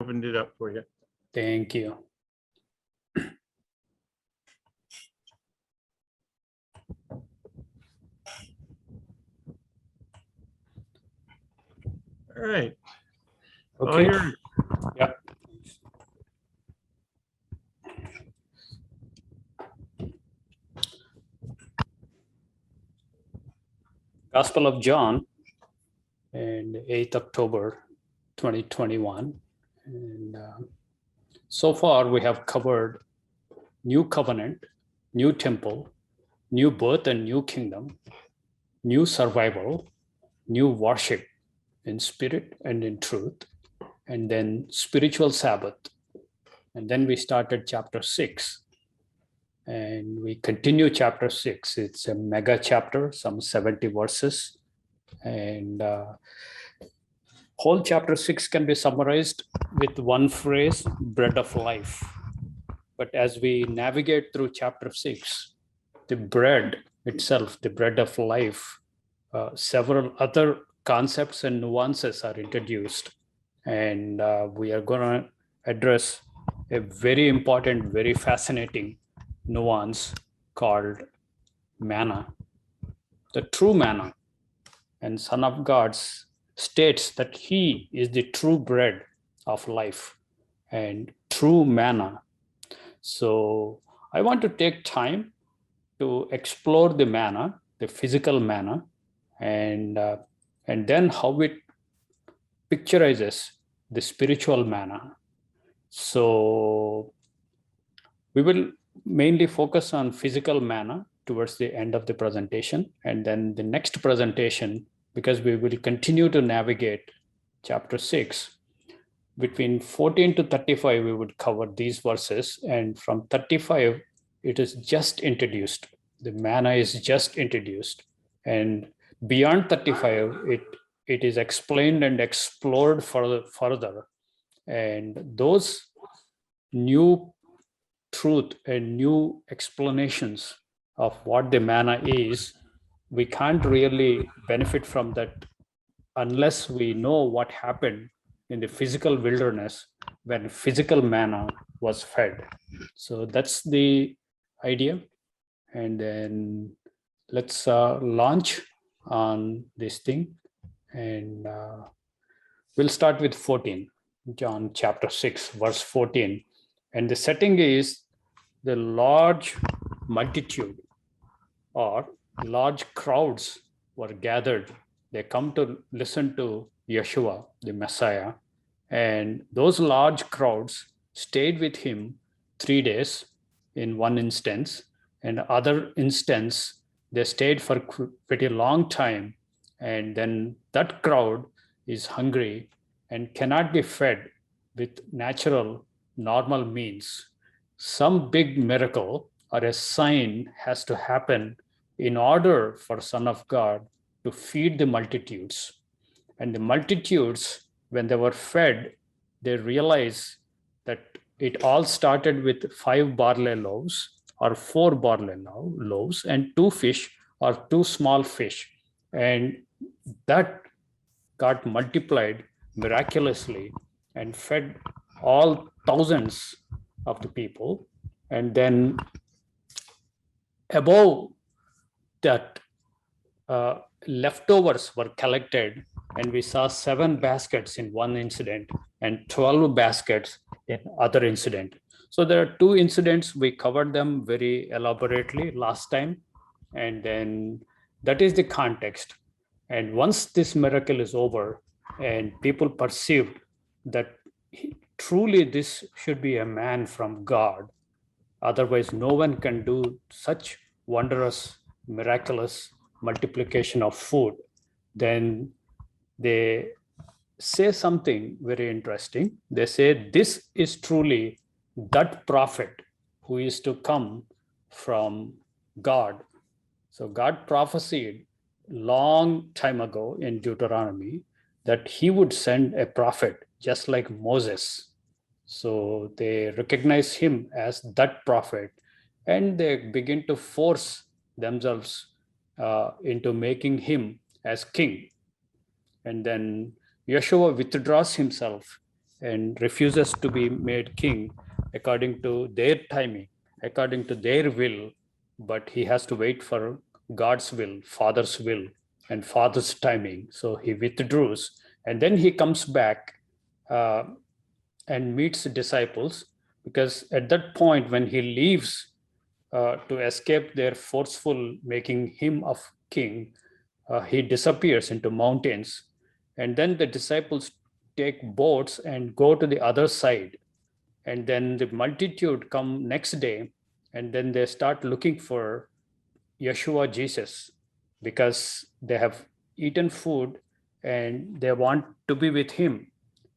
Opened it up for you. Thank you. All right. Okay. You're Yeah. Gospel of John, and 8th October 2021. And so far we have covered new covenant, new temple, new birth and new kingdom, new survival, new worship in spirit and in truth, and then spiritual Sabbath. And then we started chapter 6. And we continue chapter 6. It's a mega chapter, some 70 verses. And whole chapter 6 can be summarized with one phrase, bread of life. But as we navigate through chapter 6, the bread itself, the bread of life, several other concepts and nuances are introduced. And we are going to address a very important, very fascinating nuance called manna, the true manna. And Son of God states that he is the true bread of life and true manna. So I want to take time to explore the manna, the physical manna, and then how it picturizes the spiritual manna. So we will mainly focus on physical manna towards the end of the presentation, and then the next presentation, because we will continue to navigate chapter 6, between 14 to 35 we would cover these verses, and from 35 it is just introduced. The manna is just introduced, and beyond 35 it is explained and explored further. And those new truth and new explanations of what the manna is, we can't really benefit from that unless we know what happened in the physical wilderness when physical manna was fed. So that's the idea. And then let's launch on this thing. And we'll start with 14, John chapter 6, verse 14. And the setting is the large multitude or large crowds were gathered. They come to listen to Yeshua, the Messiah. And those large crowds stayed with him 3 days in one instance. And other instance, they stayed for pretty long time. And then that crowd is hungry and cannot be fed with natural, normal means. Some big miracle or a sign has to happen in order for Son of God to feed the multitudes. And the multitudes, when they were fed, they realized that it all started with 5 barley loaves or 4 barley loaves and 2 fish or 2 small fish. And that got multiplied miraculously and fed all thousands of the people. And then above that, leftovers were collected, and we saw 7 baskets in one incident and 12 baskets in other incident. So there are 2 incidents. We covered them very elaborately last time, and then that is the context. And once this miracle is over and people perceived that truly this should be a man from God, otherwise no one can do such wondrous, miraculous multiplication of food, then they say something very interesting. They say this is truly that prophet who is to come from God. So God prophesied long time ago in Deuteronomy that he would send a prophet just like Moses. So they recognize him as that prophet, and they begin to force themselves into making him as king. And then Yeshua withdraws himself and refuses to be made king according to their timing, according to their will, but he has to wait for God's will, Father's will, and Father's timing. So he withdraws, and then he comes back and meets the disciples, because at that point when he leaves to escape their forceful making him a king, he disappears into mountains, and then the disciples take boats and go to the other side, and then the multitude come next day, and then they start looking for Yeshua, Jesus, because they have eaten food and they want to be with him,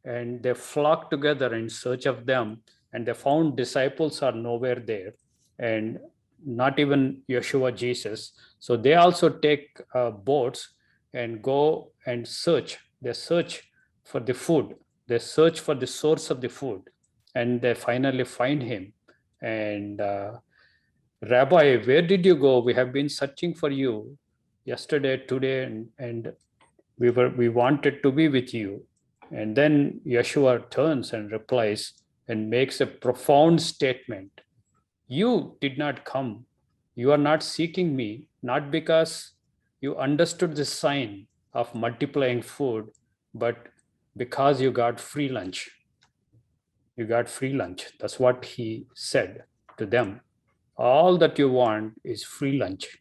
and they flock together in search of them, and they found disciples are nowhere there, and not even Yeshua, Jesus. So they also take boats and go and search. They search for the food. They search for the source of the food, and they finally find him. And Rabbi, where did you go? We have been searching for you yesterday, today, and we wanted to be with you. And then Yeshua turns and replies and makes a profound statement. You did not come. You are not seeking me, not because you understood the sign of multiplying food, but because you got free lunch. You got free lunch. That's what he said to them. All that you want is free lunch.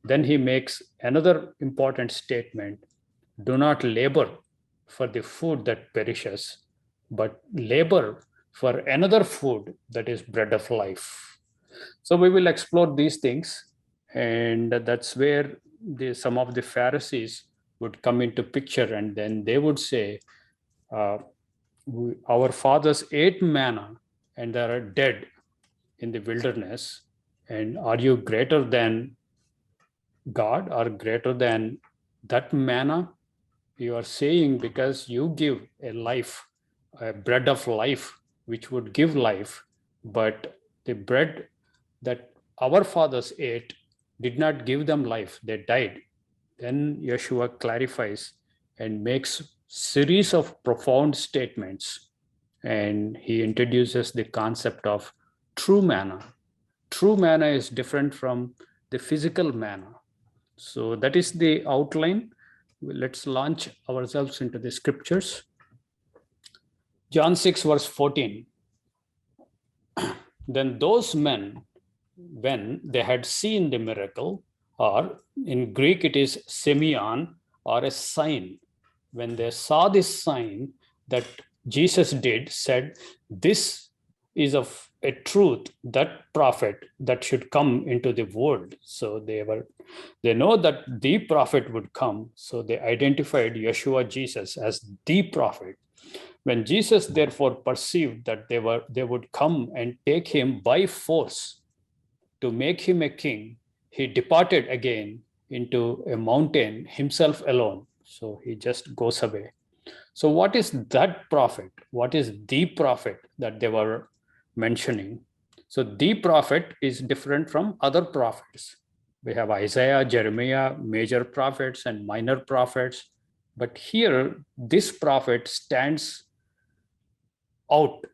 Then he makes another important statement. Do not labor for the food that perishes, but labor for another food that is bread of life. So we will explore these things, and that's where some of the Pharisees would come into picture, and then they would say, our fathers ate manna and they are dead in the wilderness, and are you greater than God or greater than that manna? You are saying because you give a life, a bread of life, which would give life, but the bread that our fathers ate did not give them life, they died. Then Yeshua clarifies and makes series of profound statements, and he introduces the concept of true manna. True manna is different from the physical manna. So that is the outline. Let's launch ourselves into the scriptures. John 6, verse 14. Then those men, when they had seen the miracle, or in Greek it is semeion, or a sign, when they saw this sign that Jesus did, said, this is of a truth, that prophet that should come into the world. So they know that the prophet would come. So they identified Yeshua, Jesus, as the prophet. When Jesus therefore perceived that they would come and take him by force to make him a king, he departed again into a mountain himself alone. So he just goes away. So what is that prophet? What is the prophet that they were mentioning? So the prophet is different from other prophets. We have Isaiah, Jeremiah, major prophets and minor prophets. But here, this prophet stands out.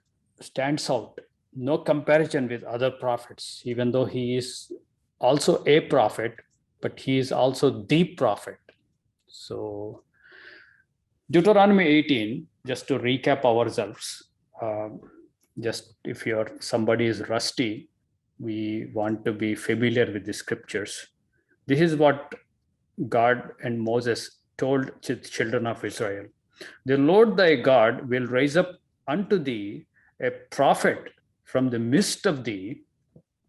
No comparison with other prophets, even though he is also a prophet, but he is also the prophet. So Deuteronomy 18, just to recap ourselves, just if somebody is rusty, we want to be familiar with the scriptures. This is what God and Moses told the children of Israel. The Lord thy God will raise up unto thee a prophet from the midst of thee,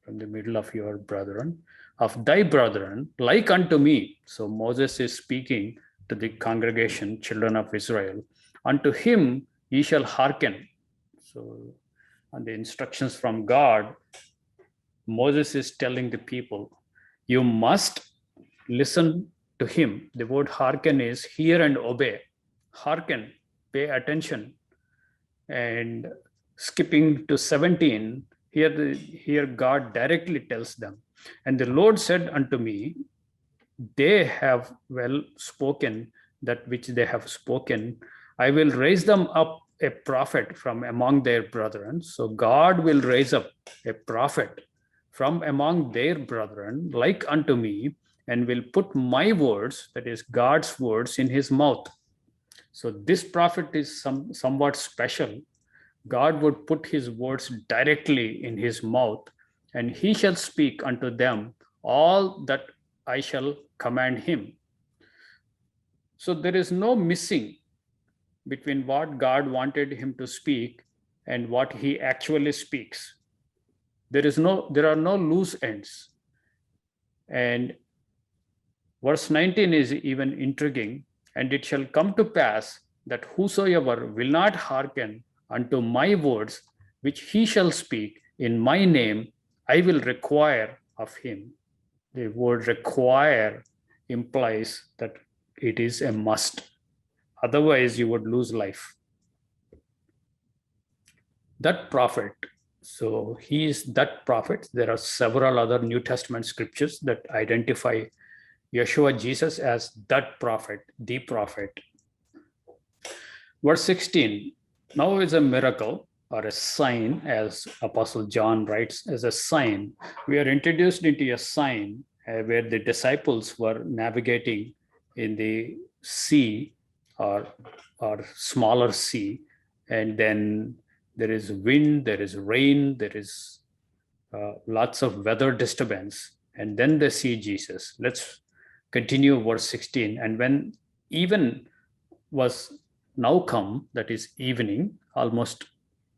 from the middle of your brethren, of thy brethren, like unto me. So Moses is speaking to the congregation, children of Israel. Unto him ye shall hearken. So on the instructions from God, Moses is telling the people, you must listen to him. The word hearken is hear and obey. Hearken, pay attention. And skipping to 17, here God directly tells them, and the Lord said unto me, they have well spoken that which they have spoken. I will raise them up a prophet from among their brethren. So God will raise up a prophet from among their brethren, like unto me, and will put my words, that is God's words, in his mouth. So this prophet is somewhat special. God would put his words directly in his mouth, and he shall speak unto them all that I shall command him. So there is no missing between what God wanted him to speak and what he actually speaks. There are no loose ends. And verse 19 is even intriguing. And it shall come to pass that whosoever will not hearken unto my words, which he shall speak in my name, I will require of him. The word require implies that it is a must. Otherwise, you would lose life. That prophet, so he is that prophet. There are several other New Testament scriptures that identify Yeshua Jesus as that prophet, the prophet. Verse 16, now is a miracle or a sign, as Apostle John writes, as a sign. We are introduced into a sign where the disciples were navigating in the sea or smaller sea, and then there is wind, there is rain, there is lots of weather disturbance, and then they see Jesus. Let's continue verse 16. And when even was now come, that is evening, almost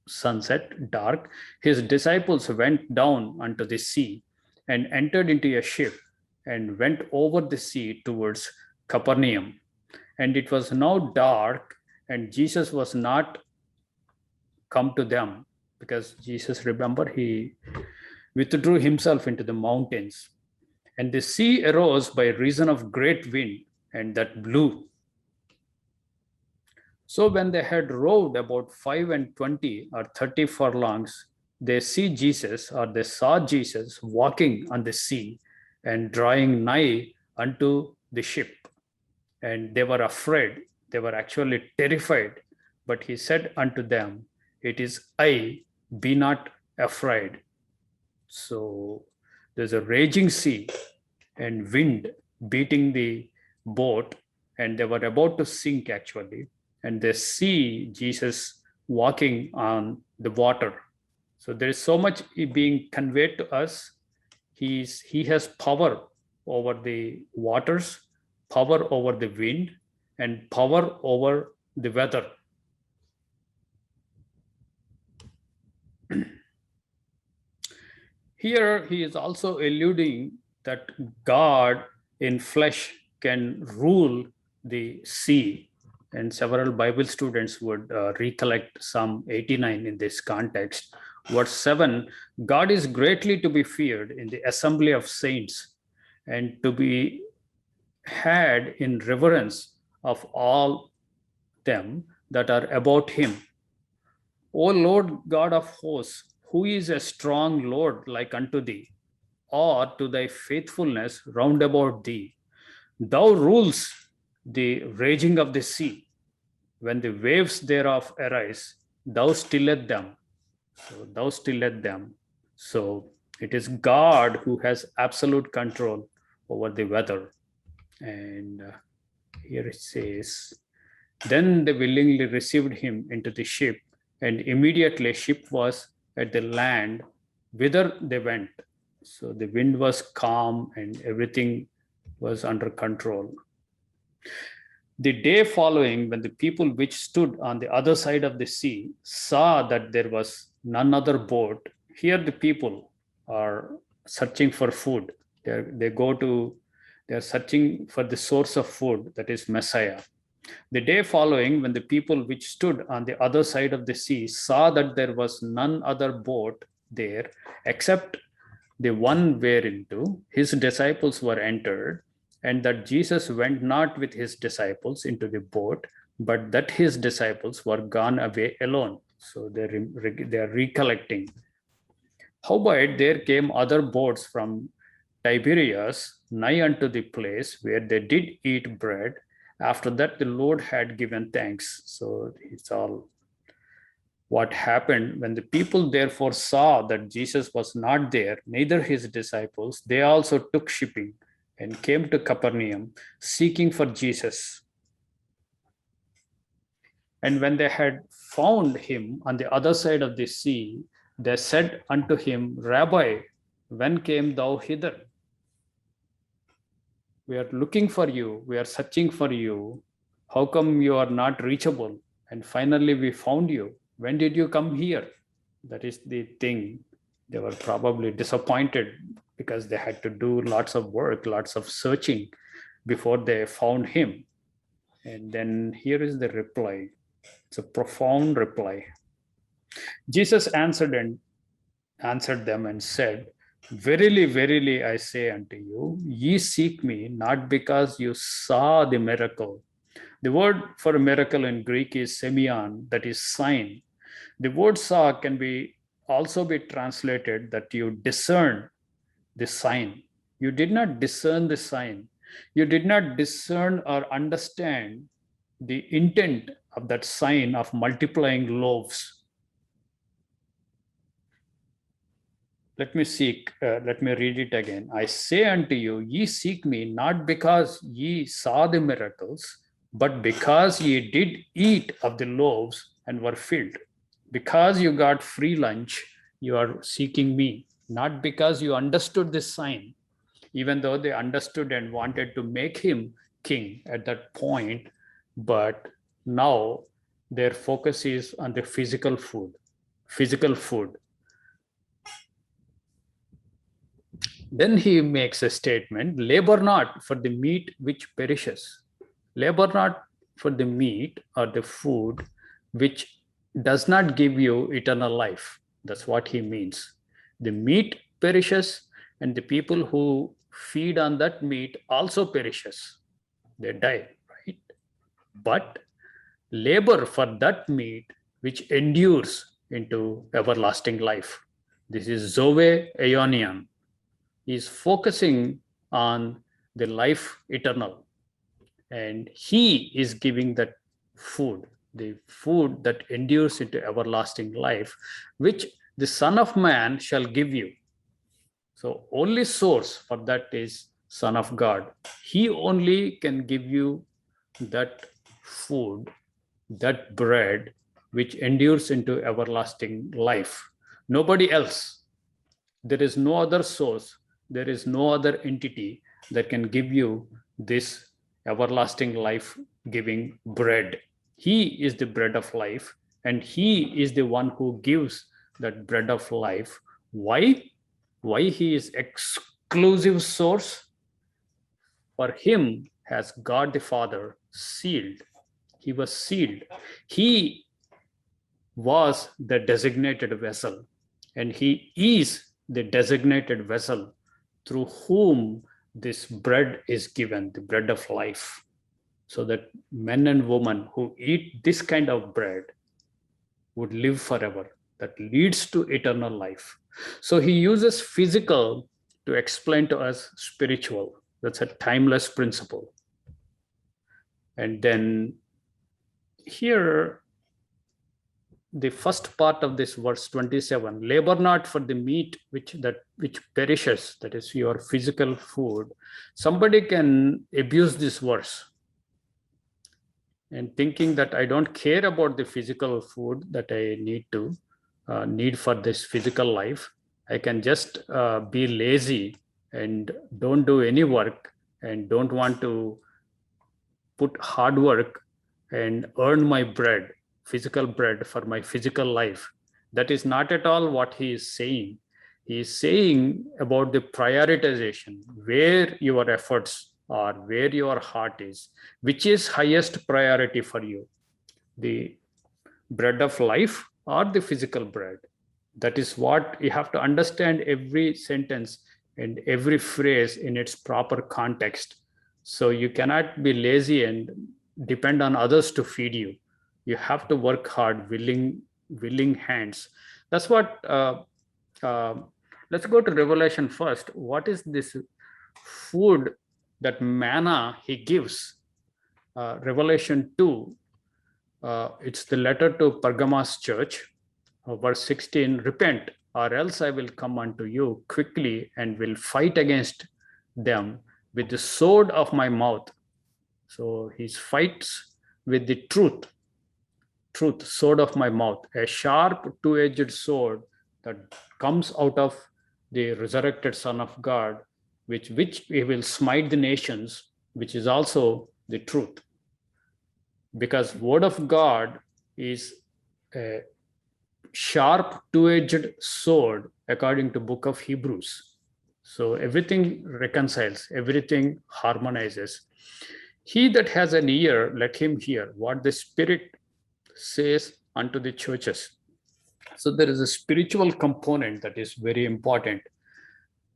sunset, dark, his disciples went down unto the sea and entered into a ship and went over the sea towards Capernaum. And it was now dark, and Jesus was not come to them, because Jesus, remember, he withdrew himself into the mountains. And the sea arose by reason of great wind, and that blew. So when they had rowed about 25 or 30 furlongs, they saw Jesus walking on the sea and drawing nigh unto the ship. And they were afraid. They were actually terrified. But he said unto them, it is I, be not afraid. So there's a raging sea and wind beating the boat, and they were about to sink actually. And they see Jesus walking on the water. So there is so much being conveyed to us. He has power over the waters, power over the wind, and power over the weather. Here he is also alluding that God in flesh can rule the sea. And several Bible students would recollect Psalm 89 in this context. Verse 7, God is greatly to be feared in the assembly of saints, and to be had in reverence of all them that are about him. O Lord God of hosts, who is a strong Lord like unto thee, or to thy faithfulness round about thee? Thou rules the raging of the sea. When the waves thereof arise, thou stillest them. So thou stillest them. So it is God who has absolute control over the weather. And here it says, then they willingly received him into the ship, and immediately ship was at the land whither they went. So the wind was calm and everything was under control. The day following, when the people which stood on the other side of the sea saw that there was none other boat, here the people are searching for food. They're searching for the source of food, that is Messiah. The day following, when the people which stood on the other side of the sea saw that there was none other boat there except the one whereinto his disciples were entered, and that Jesus went not with his disciples into the boat, but that his disciples were gone away alone. So they are recollecting. Howbeit there came other boats from Tiberias nigh unto the place where they did eat bread, after that the Lord had given thanks. So it's all what happened when the people therefore saw that Jesus was not there, neither his disciples, they also took shipping and came to Capernaum, seeking for Jesus. And when they had found him on the other side of the sea, they said unto him, Rabbi, when came thou hither? We are looking for you. We are searching for you. How come you are not reachable? And finally we found you. When did you come here? That is the thing. They were probably disappointed because they had to do lots of work, lots of searching before they found him. And then here is the reply. It's a profound reply. Jesus answered them and said, Verily, verily, I say unto you, ye seek me not because you saw the miracle. The word for a miracle in Greek is semeion, that is sign. The word saw can also be translated that you discern the sign. You did not discern the sign. You did not discern or understand the intent of that sign of multiplying loaves. Let me read it again. I say unto you, ye seek me not because ye saw the miracles, but because ye did eat of the loaves and were filled. Because you got free lunch, you are seeking me, not because you understood this sign, even though they understood and wanted to make him king at that point. But now their focus is on the physical food. Then he makes a statement, labor not for the meat which perishes. Labor not for the meat or the food which does not give you eternal life. That's what he means. The meat perishes, and the people who feed on that meat also perishes. They die, right? But labor for that meat which endures into everlasting life. This is Zoe Aionian. Is focusing on the life eternal, and he is giving that food, the food that endures into everlasting life, which the Son of Man shall give you. So only source for that is Son of God. He only can give you that food, that bread, which endures into everlasting life. Nobody else. There is no other source. There is no other entity that can give you this everlasting life giving bread. He is the bread of life, and he is the one who gives that bread of life. Why? Why he is exclusive source? For him has God the Father sealed. He was sealed. He was the designated vessel, and he is the designated vessel through whom this bread is given, the bread of life, so that men and women who eat this kind of bread would live forever. That leads to eternal life. So he uses physical to explain to us spiritual. That's a timeless principle. And then here, the first part of this verse 27, labor not for the meat which perishes, that is your physical food. Somebody can abuse this verse and thinking that I don't care about the physical food that I need for this physical life. I can just be lazy and don't do any work and don't want to put hard work and earn my bread, physical bread for my physical life. That is not at all what he is saying. He is saying about the prioritization, where your efforts are, where your heart is, which is highest priority for you, the bread of life or the physical bread. That is what you have to understand, every sentence and every phrase in its proper context. So you cannot be lazy and depend on others to feed you. You have to work hard, willing hands. That's what, let's go to Revelation first. What is this food, that manna he gives? Revelation 2, it's the letter to Pergamos church. verse 16, repent, or else I will come unto you quickly and will fight against them with the sword of my mouth. So he fights with the truth, sword of my mouth, a sharp two-edged sword that comes out of the resurrected Son of God, which he will smite the nations, which is also the truth. Because word of God is a sharp two-edged sword according to book of Hebrews. So everything reconciles, everything harmonizes. He that has an ear, let him hear what the Spirit says unto the churches. So there is a spiritual component that is very important.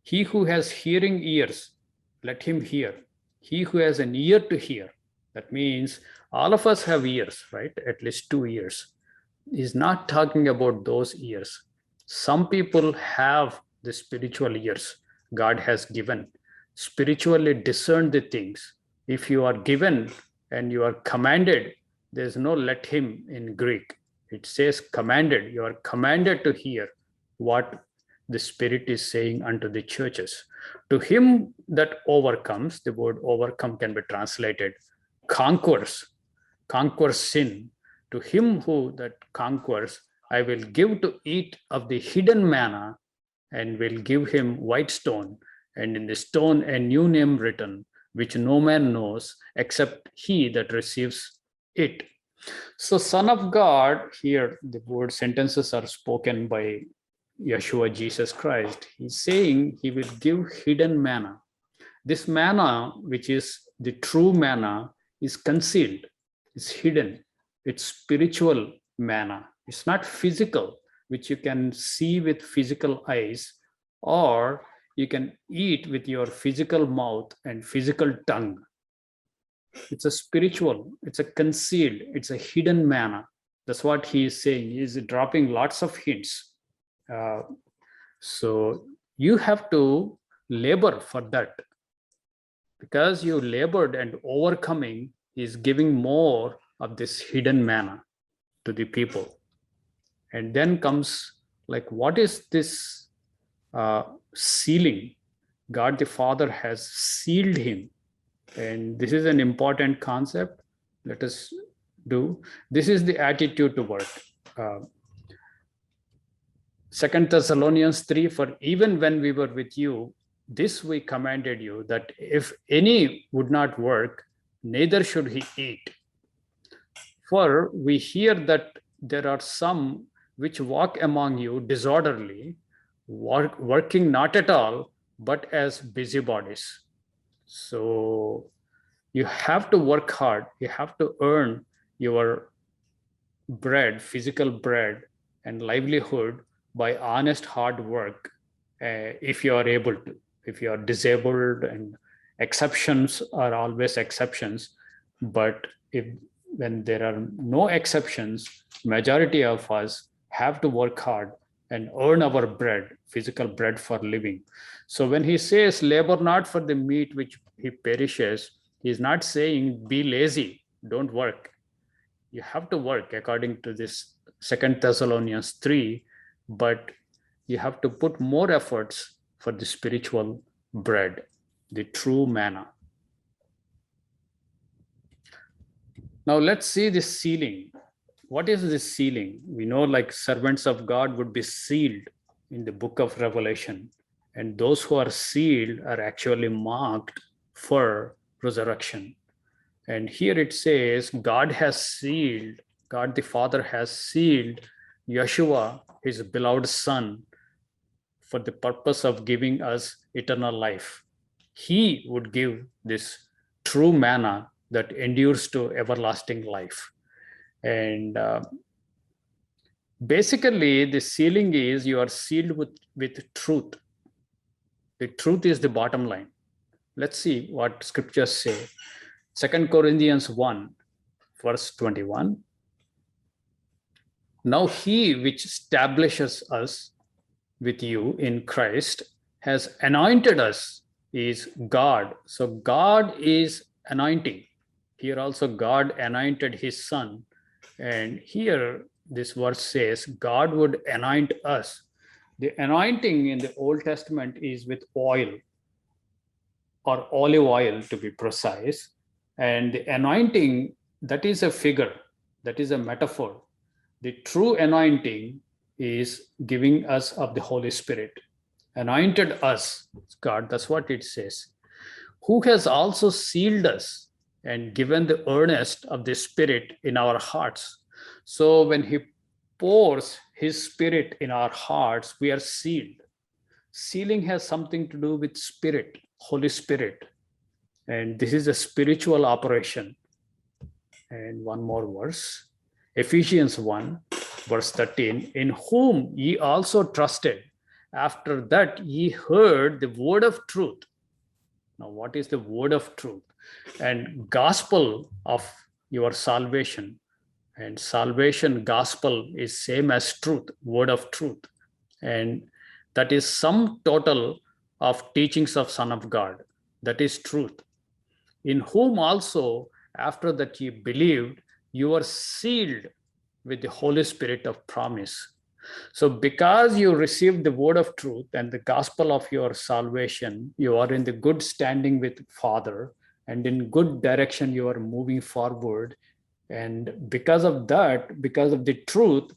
He who has hearing ears, let him hear. He who has an ear to hear, that means all of us have ears, right? At least 2 ears. He's not talking about those ears. Some people have the spiritual ears God has given, spiritually discern the things. If you are given and you are commanded, there's no let him in Greek. It says commanded. You are commanded to hear what the Spirit is saying unto the churches. To him that overcomes, the word overcome can be translated conquers sin. To him who that conquers, I will give to eat of the hidden manna, and will give him white stone, and in the stone a new name written, which no man knows except he that receives it. So Son of God, here the word sentences are spoken by Yeshua Jesus Christ. He's saying he will give hidden manna. This manna, which is the true manna, is concealed, it's hidden, it's spiritual manna. It's not physical, which you can see with physical eyes, or you can eat with your physical mouth and physical tongue. It's a spiritual, it's a concealed, it's a hidden manna. That's what he is saying. He is dropping lots of hints. So you have to labor for that. Because you labored and overcoming is giving more of this hidden manna to the people. And then comes like, what is this sealing? God the Father has sealed him. And this is an important concept. Let us do. This is the attitude to work. 2 Thessalonians 3, for even when we were with you, this we commanded you, that if any would not work, neither should he eat. For we hear that there are some which walk among you disorderly, working not at all, but as busybodies. So you have to work hard. You have to earn your bread, physical bread and livelihood by honest hard work, if you are able to. If you are disabled, and exceptions are always exceptions, but when there are no exceptions, majority of us have to work hard and earn our bread, physical bread for living. So when he says labor not for the meat which he perishes, he's not saying be lazy, don't work. You have to work according to this 2 Thessalonians 3, but you have to put more efforts for the spiritual bread, the true manna. Now let's see the sealing. What is this sealing? We know like servants of God would be sealed in the book of Revelation, and those who are sealed are actually marked for resurrection. And here it says God has sealed, God the Father has sealed Yeshua, his beloved Son, for the purpose of giving us eternal life. He would give this true manna that endures to everlasting life. And basically, the sealing is you are sealed with truth. The truth is the bottom line. Let's see what scriptures say. 2 Corinthians 1, verse 21. Now he which establishes us with you in Christ has anointed us is God. So God is anointing. Here also God anointed his Son. And here this verse says God would anoint us. The anointing in the Old Testament is with oil, or olive oil to be precise. And the anointing, that is a figure, that is a metaphor. The true anointing is giving us of the Holy Spirit. Anointed us, God, that's what it says. Who has also sealed us and given the earnest of the Spirit in our hearts. So when he pours his Spirit in our hearts, we are sealed. Sealing has something to do with Spirit, Holy Spirit. And this is a spiritual operation. And one more verse, Ephesians 1, verse 13, in whom ye also trusted. After that ye heard the word of truth. Now, what is the word of truth? And gospel of your salvation. And salvation gospel is same as truth, word of truth. And that is sum total of teachings of Son of God. That is truth. In whom also, after that ye believed, you are sealed with the Holy Spirit of promise. So because you received the word of truth and the gospel of your salvation, you are in the good standing with Father, and in good direction you are moving forward. And because of that, because of the truth,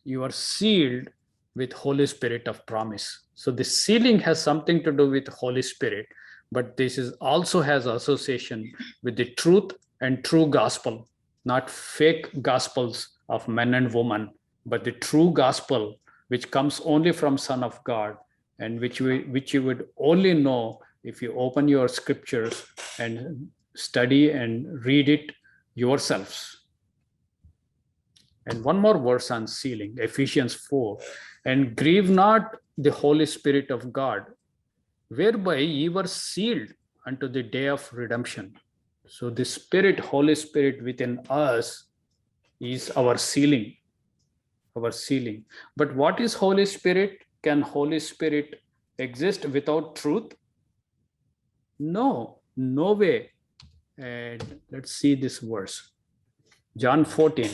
you are sealed with Holy Spirit of promise. So the sealing has something to do with Holy Spirit, but this is also has association with the truth and true gospel, not fake gospels of men and women, but the true gospel, which comes only from Son of God, and which you would only know if you open your scriptures and study and read it yourselves. And one more verse on sealing, Ephesians 4, and grieve not the Holy Spirit of God, whereby ye were sealed unto the day of redemption. So the Spirit, Holy Spirit within us is our sealing. Our sealing. But what is Holy Spirit? Can Holy Spirit exist without truth? No, no way. And let's see this verse. John 14,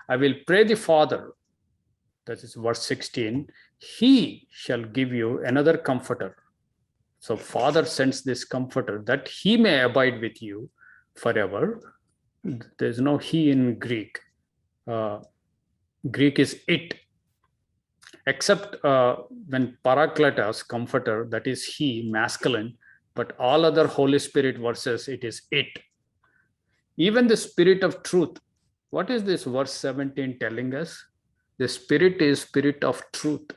I will pray the Father, that is verse 16, he shall give you another comforter. So Father sends this comforter that he may abide with you forever. There's no he in Greek. Greek is it, except when Parakletos, comforter, that is he, masculine, but all other Holy Spirit verses, it is it. Even the Spirit of truth. What is this verse 17 telling us? The Spirit is Spirit of truth.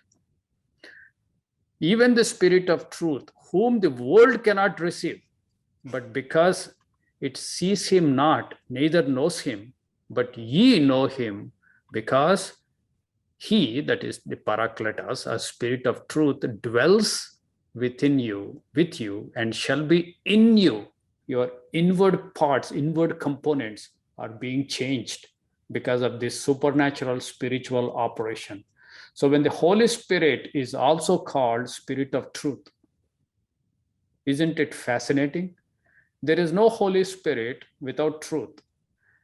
Even the Spirit of truth, whom the world cannot receive, but because it sees him not, neither knows him, but ye know him, because he, that is the Parakletos, a Spirit of truth, dwells within you, with you, and shall be in you. Your inward parts, inward components are being changed because of this supernatural spiritual operation. So when the Holy Spirit is also called Spirit of truth, isn't it fascinating? There is no Holy Spirit without truth.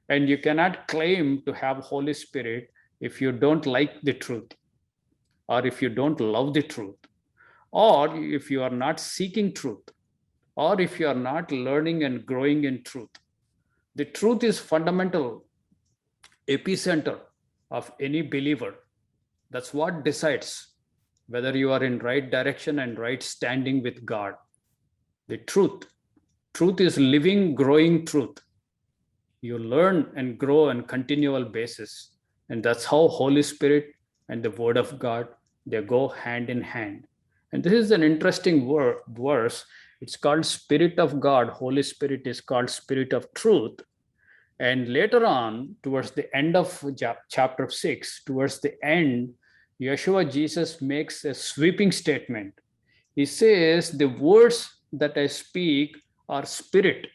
And you cannot claim to have Holy Spirit if you don't like the truth, or if you don't love the truth, or if you are not seeking truth, or if you are not learning and growing in truth. The truth is fundamental, epicenter of any believer. That's what decides whether you are in right direction and right standing with God. The truth is living, growing truth. You learn and grow on continual basis. And that's how Holy Spirit and the Word of God, they go hand in hand. And this is an interesting verse. It's called Spirit of God. Holy Spirit is called Spirit of truth. And later on, towards the end of chapter 6, towards the end, Yeshua Jesus makes a sweeping statement. He says, the words that I speak are spirit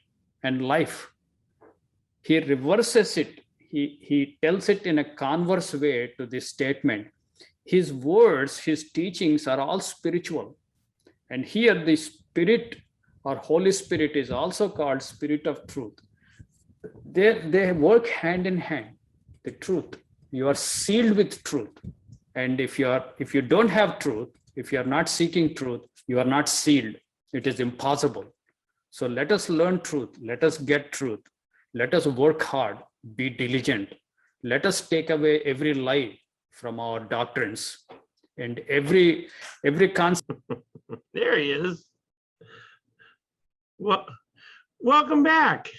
and life. He reverses it. He tells it in a converse way to this statement. His words, his teachings are all spiritual. And here the Spirit or Holy Spirit is also called Spirit of truth. They work hand in hand, the truth. you are sealed with truth. And if you don't have truth, if you are not seeking truth, you are not sealed. It is impossible. So let us learn truth. Let us get truth. Let us work hard, be diligent. Let us take away every lie from our doctrines and every concept. There he is. Well, welcome back.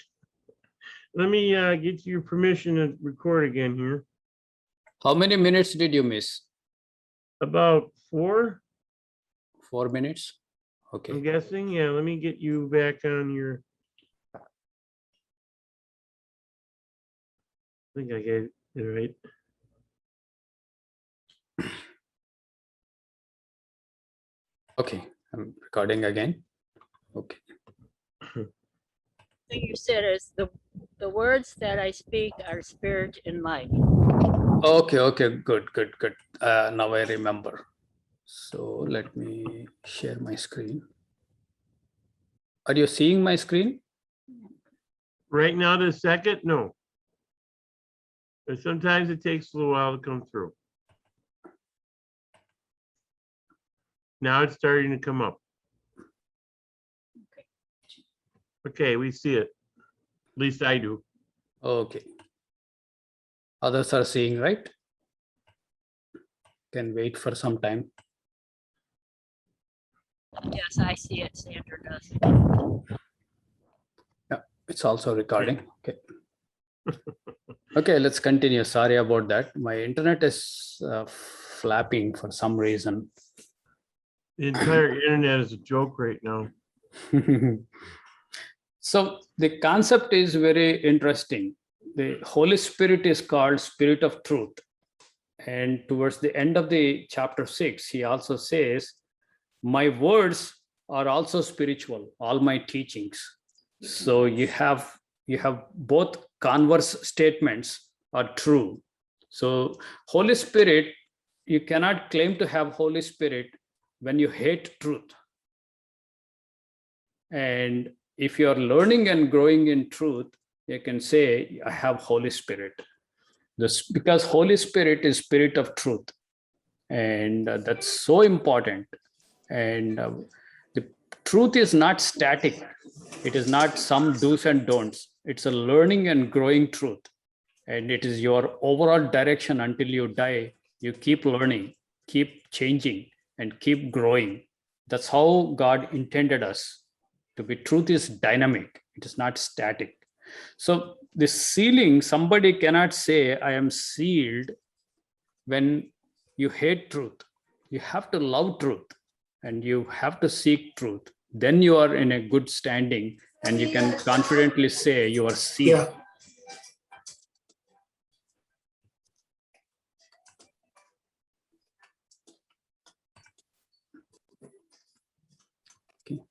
Let me get your permission to record again here. How many minutes did you miss? About 4. 4 minutes. Okay. I'm guessing. Yeah, let me get you back on your. I think I get it right. Okay, I'm recording again. Okay. thing you said is the words that I speak are spirit and life. Okay, good. Now I remember. So let me share my screen. Are you seeing my screen? Right now, this second, no. But sometimes it takes a little while to come through. Now it's starting to come up. Okay, we see it. At least I do. Okay. Others are seeing, right? Can wait for some time. Yes, I see it. Sandra does. Yeah, it's also recording. Okay. Okay, let's continue. Sorry about that. My internet is flapping for some reason. The entire internet is a joke right now. So the concept is very interesting. The Holy Spirit is called Spirit of Truth. And towards the end of the chapter 6, he also says, my words are also spiritual, all my teachings. So you have both converse statements are true. So Holy Spirit, you cannot claim to have Holy Spirit when you hate truth. And if you are learning and growing in truth, you can say, I have Holy Spirit. This, because Holy Spirit is Spirit of truth. And that's so important. And the truth is not static. It is not some do's and don'ts. It's a learning and growing truth. And it is your overall direction until you die. You keep learning, keep changing, and keep growing. That's how God intended us to be. Truth is dynamic. It is not static. So the sealing, somebody cannot say, I am sealed when you hate truth. You have to love truth and you have to seek truth. Then you are in a good standing and you can confidently say you are sealed. Yeah. Okay.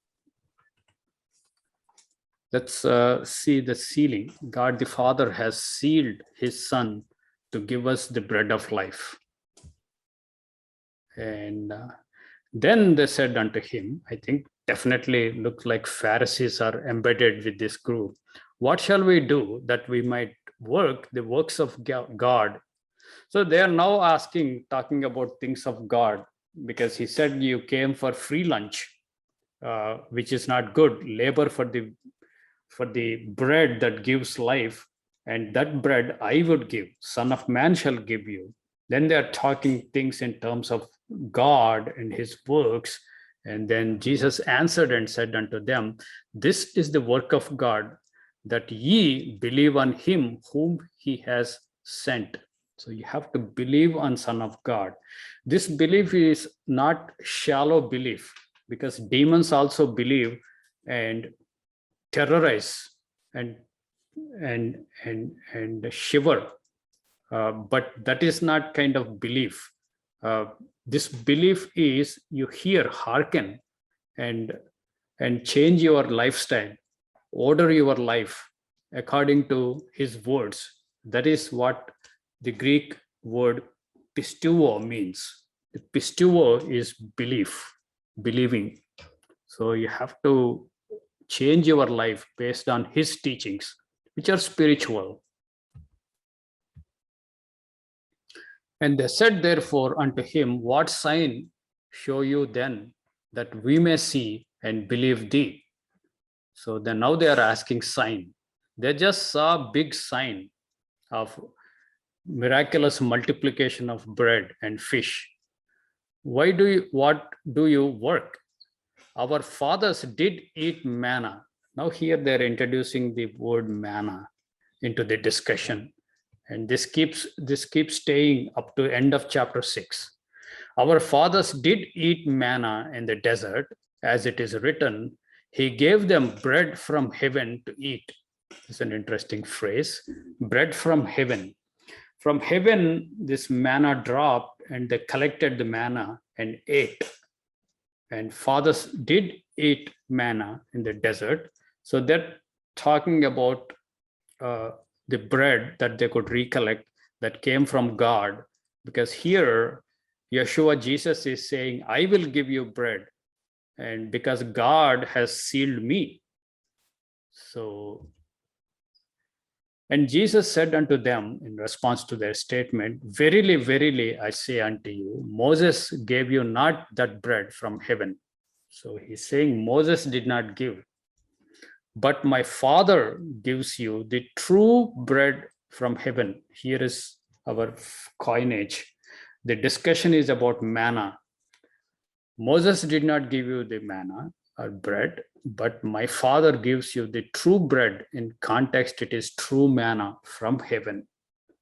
Let's see the sealing. God the Father has sealed his Son to give us the bread of life. And then they said unto him, I think definitely looks like Pharisees are embedded with this group. What shall we do that we might work the works of God? So they are now talking about things of God, because he said you came for free lunch, which is not good. Labor for the bread that gives life, and that bread I would give, Son of Man shall give you. Then they are talking things in terms of God and his works. And then Jesus answered and said unto them, this is the work of God, that ye believe on him whom he has sent. So you have to believe on Son of God. This belief is not shallow belief, because demons also believe and terrorize and shiver. But that is not kind of belief. This belief is you hear, hearken, and change your lifestyle, order your life according to his words. That is what the Greek word pisteuo means. The pisteuo is belief, believing. So you have to change your life based on his teachings, which are spiritual. And they said therefore unto him, what sign show you then that we may see and believe thee? So then now they are asking sign. They just saw big sign of miraculous multiplication of bread and fish. What do you work? Our fathers did eat manna. Now here they're introducing the word manna into the discussion. And this keeps staying up to end of chapter 6. Our fathers did eat manna in the desert, as it is written, he gave them bread from heaven to eat. It's an interesting phrase, bread from heaven. From heaven, this manna dropped and they collected the manna and ate. And fathers did eat manna in the desert. So they're talking about the bread that they could recollect that came from God. Because here, Yeshua, Jesus is saying, I will give you bread. And because God has sealed me. So, and Jesus said unto them in response to their statement, verily, verily, I say unto you, Moses gave you not that bread from heaven. So he's saying Moses did not give, but my Father gives you the true bread from heaven. Here is our coinage. The discussion is about manna. Moses did not give you the manna or bread, but my Father gives you the true bread. In context, it is true manna from heaven,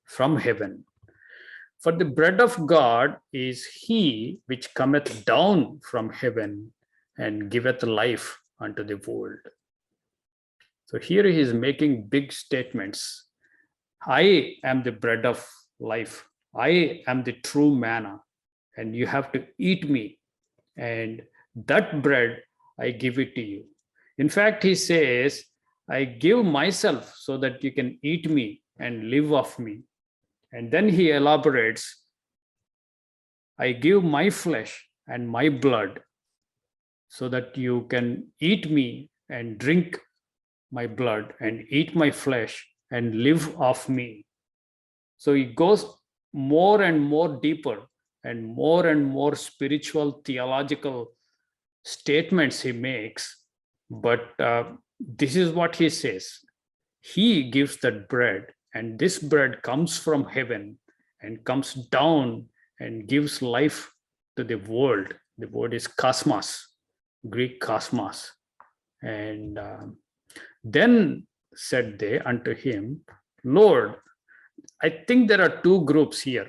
from heaven. For the bread of God is he which cometh down from heaven and giveth life unto the world. So here he is making big statements. I am the bread of life. I am the true manna, and you have to eat me. And that bread, I give it to you. In fact, he says, I give myself so that you can eat me and live off me. And then he elaborates, I give my flesh and my blood so that you can eat me and drink my blood and eat my flesh and live off me. So he goes more and more deeper and more spiritual theological statements he makes. But this is what he says. He gives that bread, and this bread comes from heaven and comes down and gives life to the world. The word is cosmos, Greek cosmos. And then said they unto him, Lord, I think there are two groups here.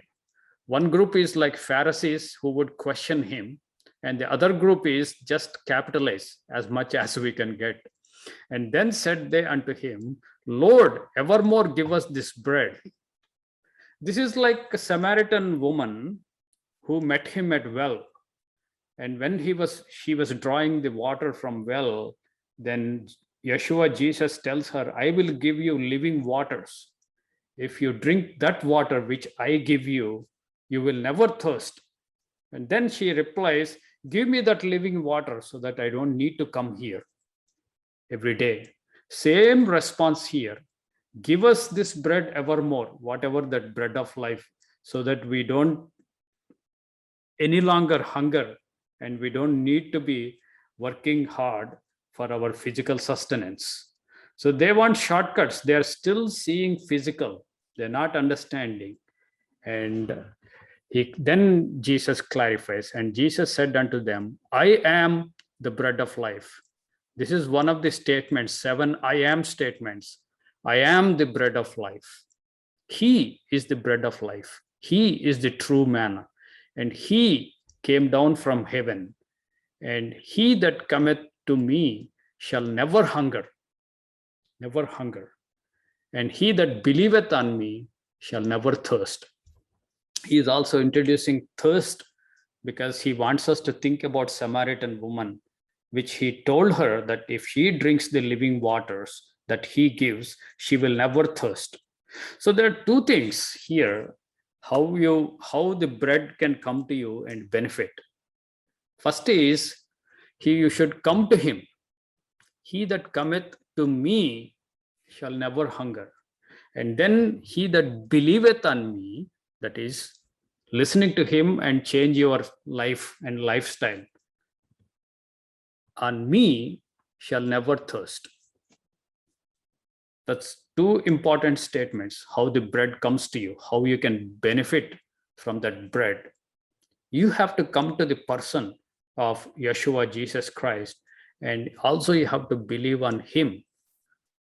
One group is like Pharisees who would question him, and the other group is just capitalize as much as we can get. And then said they unto him, Lord, evermore give us this bread. This is like a Samaritan woman who met him at well. And when she was drawing the water from well, then Yeshua, Jesus tells her, I will give you living waters. If you drink that water which I give you, you will never thirst. And then she replies, give me that living water so that I don't need to come here every day. Same response here. Give us this bread evermore, whatever that bread of life, so that we don't any longer hunger and we don't need to be working hard for our physical sustenance. So they want shortcuts. They're still seeing physical. They're not understanding. And then Jesus clarifies, and Jesus said unto them, I am the bread of life. This is one of the statements, 7 I am statements. I am the bread of life. He is the bread of life. He is the true manna. And he came down from heaven. And he that cometh to me shall never hunger, never hunger. And he that believeth on me shall never thirst. He is also introducing thirst because he wants us to think about Samaritan woman, which he told her that if she drinks the living waters that he gives, she will never thirst. So there are two things here, how the bread can come to you and benefit. First is, you should come to him. He that cometh to me shall never hunger. And then he that believeth on me, that is listening to him and change your life and lifestyle. On me shall never thirst. That's two important statements, how the bread comes to you, how you can benefit from that bread. You have to come to the person of Yeshua, Jesus Christ, and also you have to believe on him,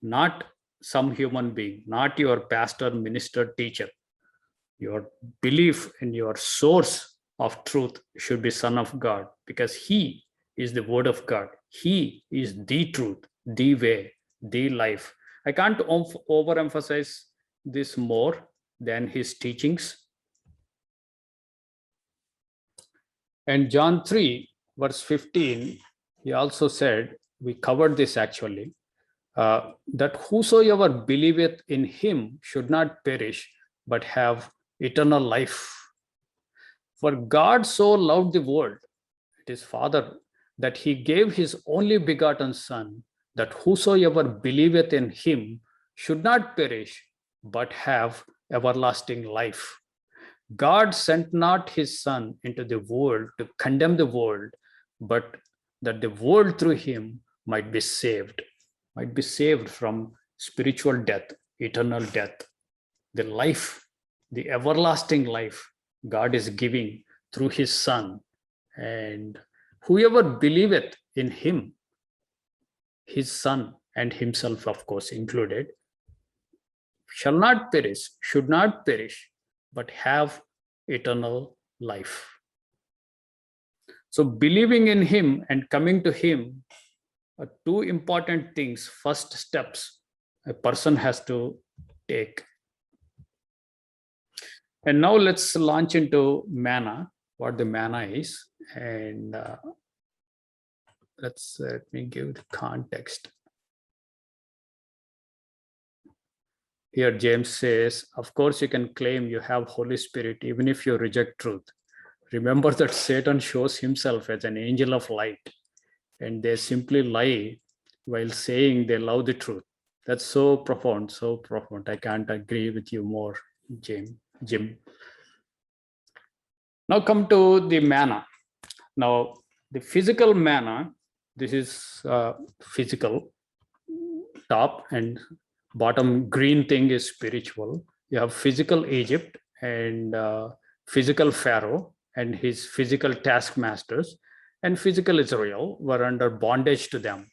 not some human being, not your pastor, minister, teacher. Your belief in your source of truth should be Son of God, because he is the word of God. He is the truth, the way, the life. I can't overemphasize this more than his teachings. And John 3, verse 15, he also said, we covered this actually, that whosoever believeth in him should not perish, but have eternal life. For God so loved the world, his Father, that he gave his only begotten Son, that whosoever believeth in him should not perish, but have everlasting life. God sent not his Son into the world to condemn the world, but that the world through him might be saved from spiritual death, eternal death. The life, the everlasting life God is giving through his Son. And whoever believeth in him, his Son and himself, of course, included, shall not perish, should not perish, but have eternal life. So believing in him and coming to him are two important things, first steps a person has to take. And now let's launch into manna, what the manna is. And let me give the context. Here James says, of course you can claim you have Holy Spirit even if you reject truth. Remember that Satan shows himself as an angel of light, and they simply lie while saying they love the truth. That's so profound, so profound. I can't agree with you more, Jim. Now come to the manna. Now the physical manna, this is physical, top and bottom green thing is spiritual. You have physical Egypt and physical Pharaoh and his physical taskmasters, and physical Israel were under bondage to them.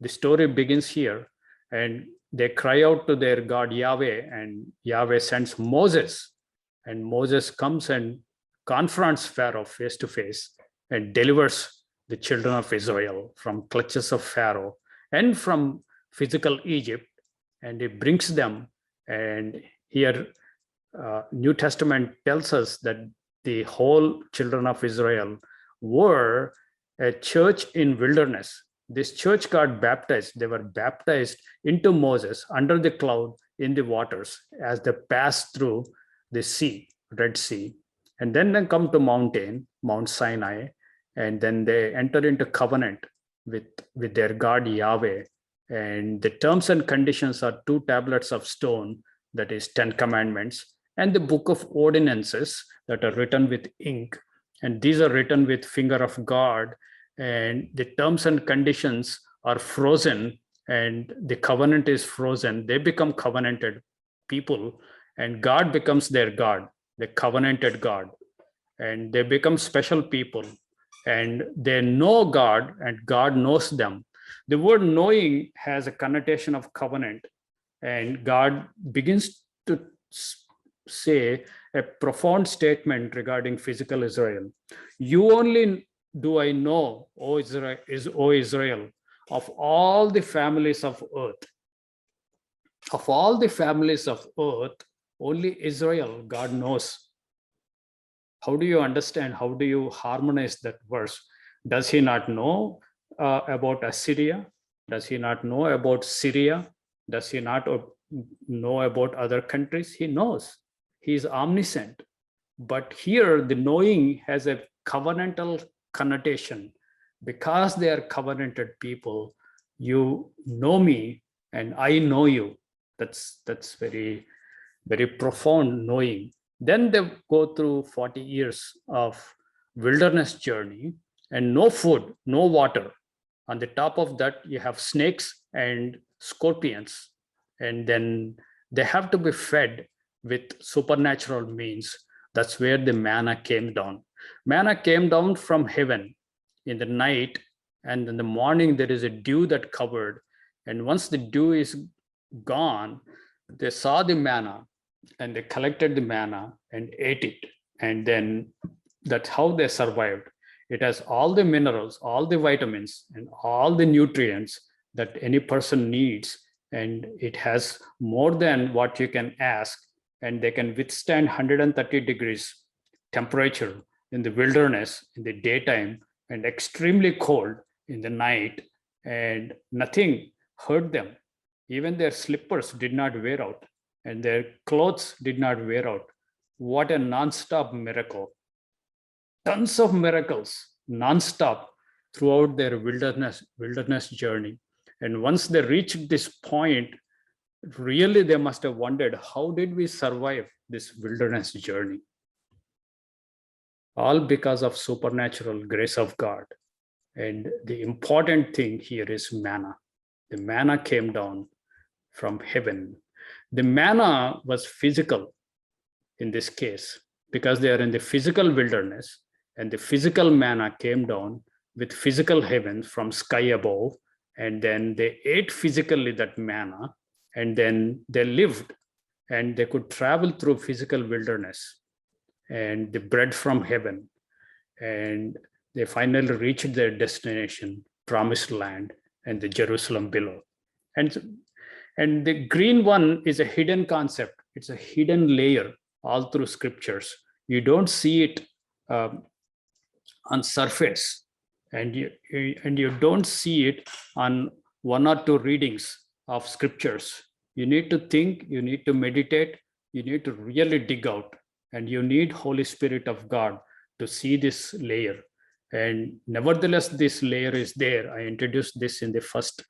The story begins here, and they cry out to their God Yahweh, and Yahweh sends Moses, and Moses comes and confronts Pharaoh face to face and delivers the children of Israel from clutches of Pharaoh and from physical Egypt, and he brings them. And here New Testament tells us that the whole children of Israel were a church in wilderness. This church got baptized. They were baptized into Moses under the cloud in the waters as they passed through the sea, Red Sea. And then they come to Mount Sinai, and then they enter into covenant with their God Yahweh. And the terms and conditions are 2 tablets of stone, that is 10 commandments, and the book of ordinances that are written with ink. And these are written with finger of God, and the terms and conditions are frozen, and the covenant is frozen. They become covenanted people, and God becomes their God, the covenanted God, and they become special people, and they know God and God knows them. The word knowing has a connotation of covenant, and God begins to say a profound statement regarding physical Israel. You only do I know, O Israel, of all the families of earth. Of all the families of earth, only Israel God knows. How do you understand? How do you harmonize that verse? Does he not know about Assyria? Does he not know about Syria? Does he not know about other countries? He knows. He is omniscient. But here the knowing has a covenantal connotation. Because they are covenanted people, you know me and I know you. That's very, very profound knowing. Then they go through 40 years of wilderness journey and no food, no water. On the top of that, you have snakes and scorpions. And then they have to be fed with supernatural means. That's where the manna came down. Manna came down from heaven in the night, and in the morning there is a dew that covered. And once the dew is gone, they saw the manna and they collected the manna and ate it. And then that's how they survived. It has all the minerals, all the vitamins, and all the nutrients that any person needs. And it has more than what you can ask. And they can withstand 130 degrees temperature in the wilderness in the daytime and extremely cold in the night. And nothing hurt them. Even their slippers did not wear out and their clothes did not wear out. What a non-stop miracle. Tons of miracles non-stop throughout their wilderness journey. And once they reached this point, really they must have wondered, how did we survive this wilderness journey? All because of supernatural grace of God. And the important thing here is manna. The manna came down from heaven. The manna was physical in this case because they are in the physical wilderness, and the physical manna came down with physical heaven from sky above. And then they ate physically that manna, and then they lived and they could travel through physical wilderness and the bread from heaven. And they finally reached their destination, promised land, and the Jerusalem below. And the green one is a hidden concept. It's a hidden layer all through scriptures. You don't see it on surface, and you don't see it on one or two readings of scriptures. You need to think, you need to meditate, you need to really dig out, and you need Holy Spirit of God to see this layer. And nevertheless, this layer is there. I introduced this in the first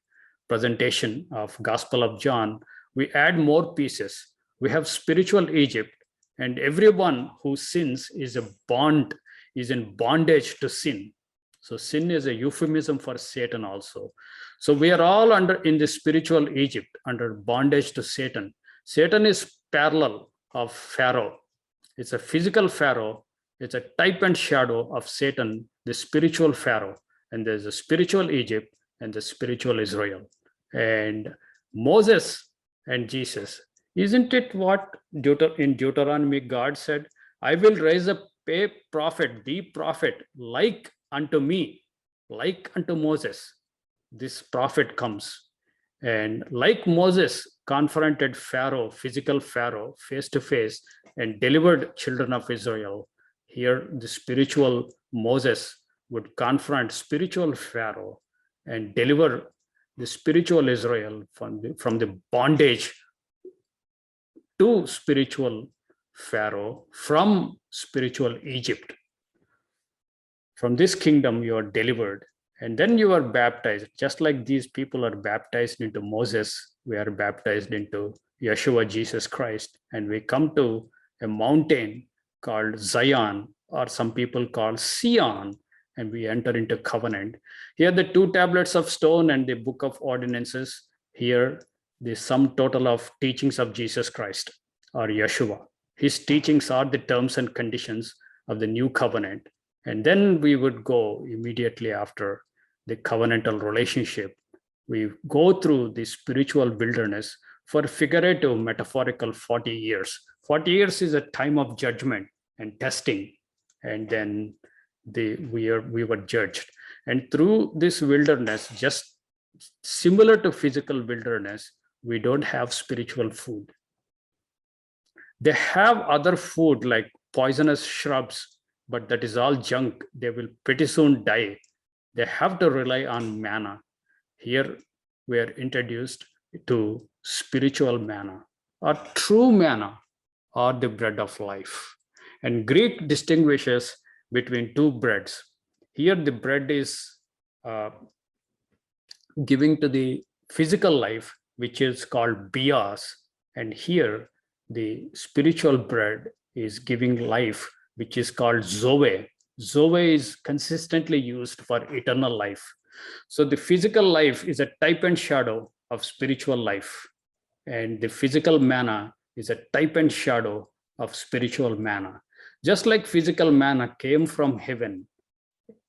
presentation of Gospel of John. We add more pieces. We have spiritual Egypt, and everyone who sins is in bondage to sin. So sin is a euphemism for Satan also. So we are all in the spiritual Egypt, under bondage to Satan. Satan is parallel of Pharaoh. It's a physical Pharaoh. It's a type and shadow of Satan, the spiritual Pharaoh. And there's a spiritual Egypt and the spiritual Israel. And Moses and Jesus, isn't it what in Deuteronomy God said, I will raise up a prophet, the prophet, like unto me, like unto Moses. This prophet comes. And like Moses confronted Pharaoh, physical Pharaoh, face to face, and delivered children of Israel, here the spiritual Moses would confront spiritual Pharaoh and deliver the spiritual Israel from the bondage to spiritual Pharaoh, from spiritual Egypt. From this kingdom you are delivered, and then you are baptized. Just like these people are baptized into Moses, we are baptized into Yeshua Jesus Christ, and we come to a mountain called Zion, or some people call Sion, and we enter into covenant. Here the 2 tablets of stone and the book of ordinances. Here the sum total of teachings of Jesus Christ, or Yeshua. His teachings are the terms and conditions of the new covenant. And then we would go immediately after the covenantal relationship. We go through the spiritual wilderness for figurative, metaphorical 40 years. 40 years is a time of judgment and testing. And then we were judged. And through this wilderness, just similar to physical wilderness, we don't have spiritual food. They have other food like poisonous shrubs, but that is all junk. They will pretty soon die. They have to rely on manna. Here we are introduced to spiritual manna, or true manna, or the bread of life. And Greek distinguishes between 2 breads. Here the bread is giving to the physical life, which is called bios. And here the spiritual bread is giving life, which is called Zoe. Zoe is consistently used for eternal life. So the physical life is a type and shadow of spiritual life. And the physical manna is a type and shadow of spiritual manna. Just like physical manna came from heaven,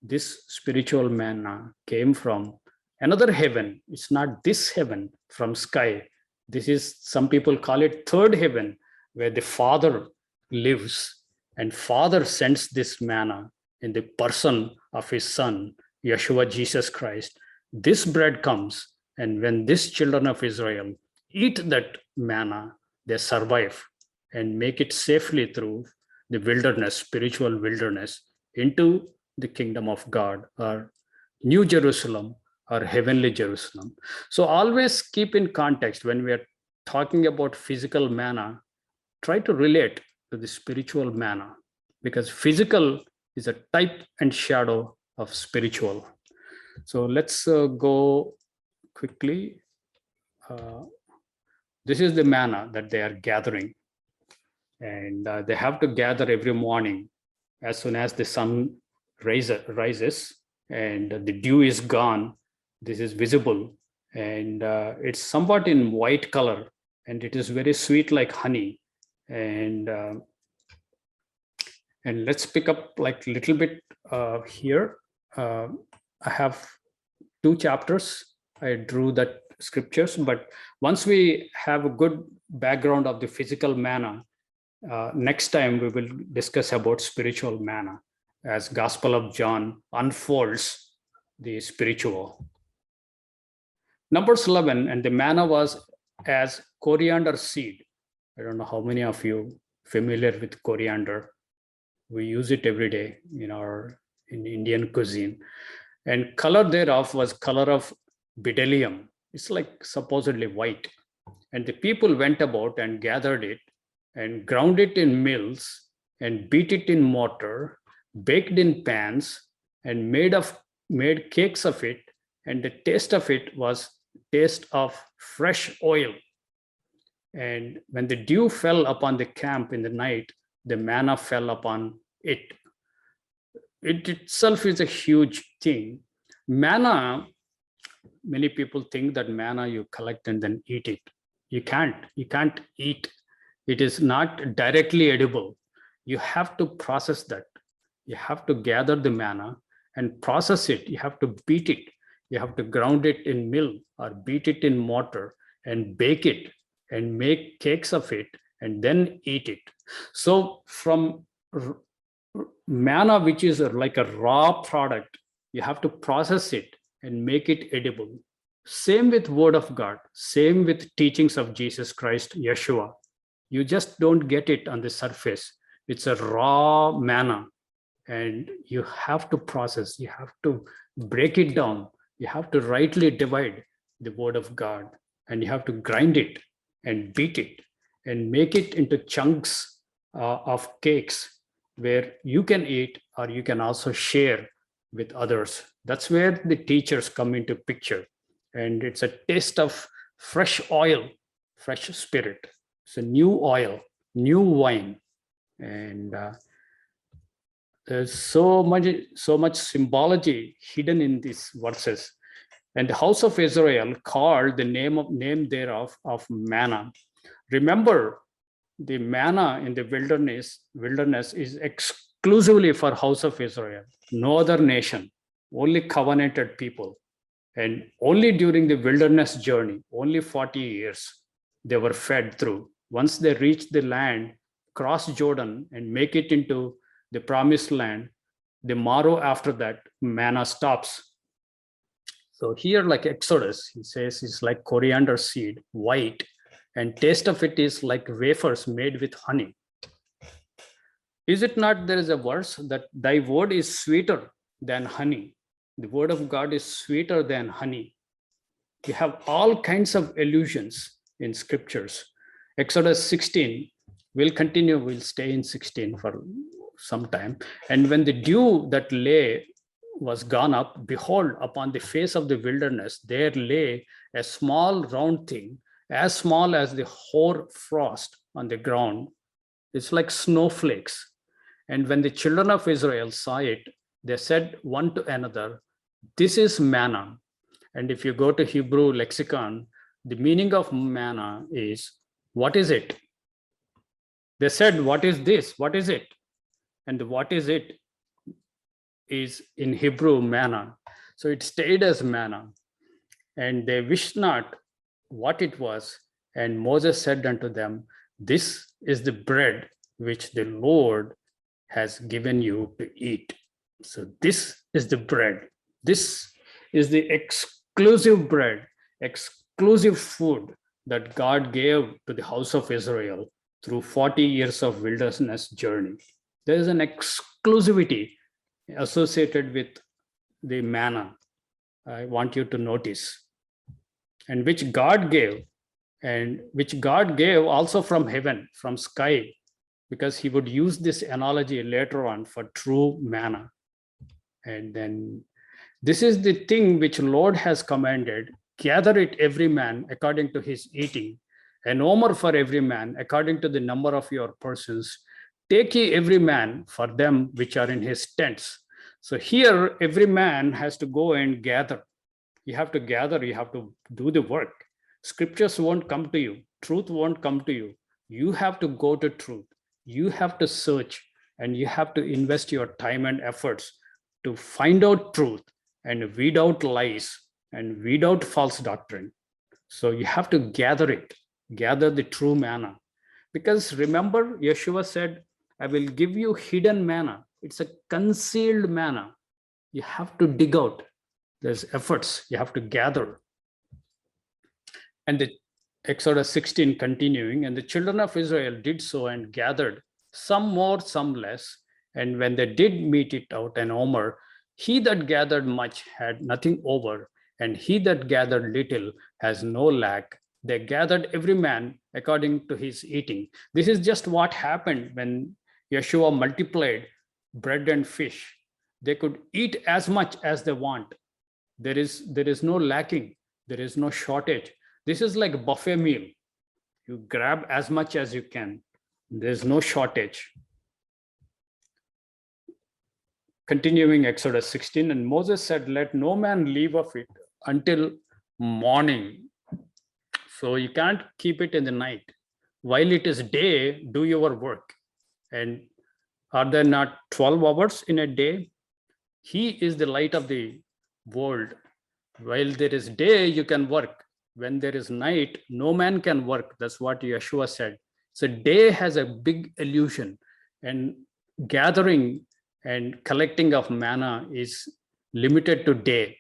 this spiritual manna came from another heaven. It's not this heaven from sky. This is, some people call it third heaven, where the Father lives, and Father sends this manna in the person of his Son, Yeshua Jesus Christ. This bread comes, and when these children of Israel eat that manna, they survive and make it safely through the wilderness, spiritual wilderness, into the kingdom of God, or New Jerusalem, or heavenly Jerusalem. So always keep in context when we are talking about physical manna, try to relate to the spiritual manna, because physical is a type and shadow of spiritual. So let's go quickly. This is the manna that they are gathering, and they have to gather every morning as soon as the sun rises and the dew is gone. This is visible, and it's somewhat in white color, and it is very sweet like honey. And let's pick up like a little bit here. I have 2 chapters. I drew that scriptures, but once we have a good background of the physical manna, next time we will discuss about spiritual manna as Gospel of John unfolds the spiritual. Numbers 11, and the manna was as coriander seed. I don't know how many of you familiar with coriander. We use it every day in Indian cuisine. And color thereof was color of bdellium. It's like supposedly white. And the people went about and gathered it and ground it in mills and beat it in mortar, baked in pans, and made cakes of it. And the taste of it was taste of fresh oil. And when the dew fell upon the camp in the night, the manna fell upon it. It itself is a huge thing. Manna, many people think that manna you collect and then eat it. You can't eat. It is not directly edible. You have to process that. You have to gather the manna and process it. You have to beat it. You have to ground it in mill or beat it in mortar and bake it and make cakes of it and then eat it. So from manna, which is like a raw product, you have to process it and make it edible. Same with Word of God, same with teachings of Jesus Christ, Yeshua. You just don't get it on the surface. It's a raw manna, and you have to process, you have to break it down, you have to rightly divide the Word of God, and you have to grind it and beat it and make it into chunks of cakes where you can eat or you can also share with others. That's where the teachers come into picture. And it's a taste of fresh oil, fresh spirit. It's a new oil, new wine. And there's so much symbology hidden in these verses. And the house of Israel called the name thereof of manna. Remember, the manna in the wilderness is exclusively for house of Israel, no other nation, only covenanted people. And only during the wilderness journey, only 40 years, they were fed through. Once they reach the land, cross Jordan and make it into the promised land, the morrow after that, manna stops. So here, like Exodus, he says it's like coriander seed, white, and taste of it is like wafers made with honey. Is it not, there is a verse that thy word is sweeter than honey. The word of God is sweeter than honey. You have all kinds of allusions in scriptures. Exodus 16, we'll continue, we'll stay in 16 for some time. And when the dew that lay was gone up, behold, upon the face of the wilderness, there lay a small round thing, as small as the hoar frost on the ground. It's like snowflakes. And when the children of Israel saw it, they said one to another, "This is manna." And if you go to Hebrew lexicon, the meaning of manna is, what is it? They said, "What is this? What is it?" And what is it is in Hebrew manna. So it stayed as manna. And they wished not what it was. And Moses said unto them, "This is the bread which the Lord has given you to eat." So this is the bread. This is the exclusive bread, exclusive food that God gave to the house of Israel through 40 years of wilderness journey. There is an exclusivity associated with the manna. I want you to notice. And which God gave, and which God gave also from heaven, from sky, because he would use this analogy later on for true manna. And then this is the thing which Lord has commanded, gather it every man according to his eating, an omer for every man according to the number of your persons. Take ye every man for them which are in his tents. So here every man has to go and gather. You have to gather, you have to do the work. Scriptures won't come to you. Truth won't come to you. You have to go to truth. You have to search, and you have to invest your time and efforts to find out truth and weed out lies and weed out false doctrine. So you have to gather it, gather the true manna. Because remember, Yeshua said, "I will give you hidden manna." It's a concealed manna. You have to dig out. There's efforts you have to gather. And the Exodus 16 continuing, and the children of Israel did so and gathered, some more, some less. And when they did mete it out an omer, he that gathered much had nothing over, and he that gathered little has no lack. They gathered every man according to his eating. This is just what happened when Yeshua multiplied bread and fish. They could eat as much as they want. There is no lacking. There is no shortage. This is like a buffet meal. You grab as much as you can. There's no shortage. Continuing Exodus 16, and Moses said, "Let no man leave of it until morning." So you can't keep it in the night. While it is day, do your work. And are there not 12 hours in a day? He is the light of the world. While there is day, you can work. When there is night, no man can work. That's what Yeshua said. So day has a big illusion, and gathering and collecting of manna is limited to day.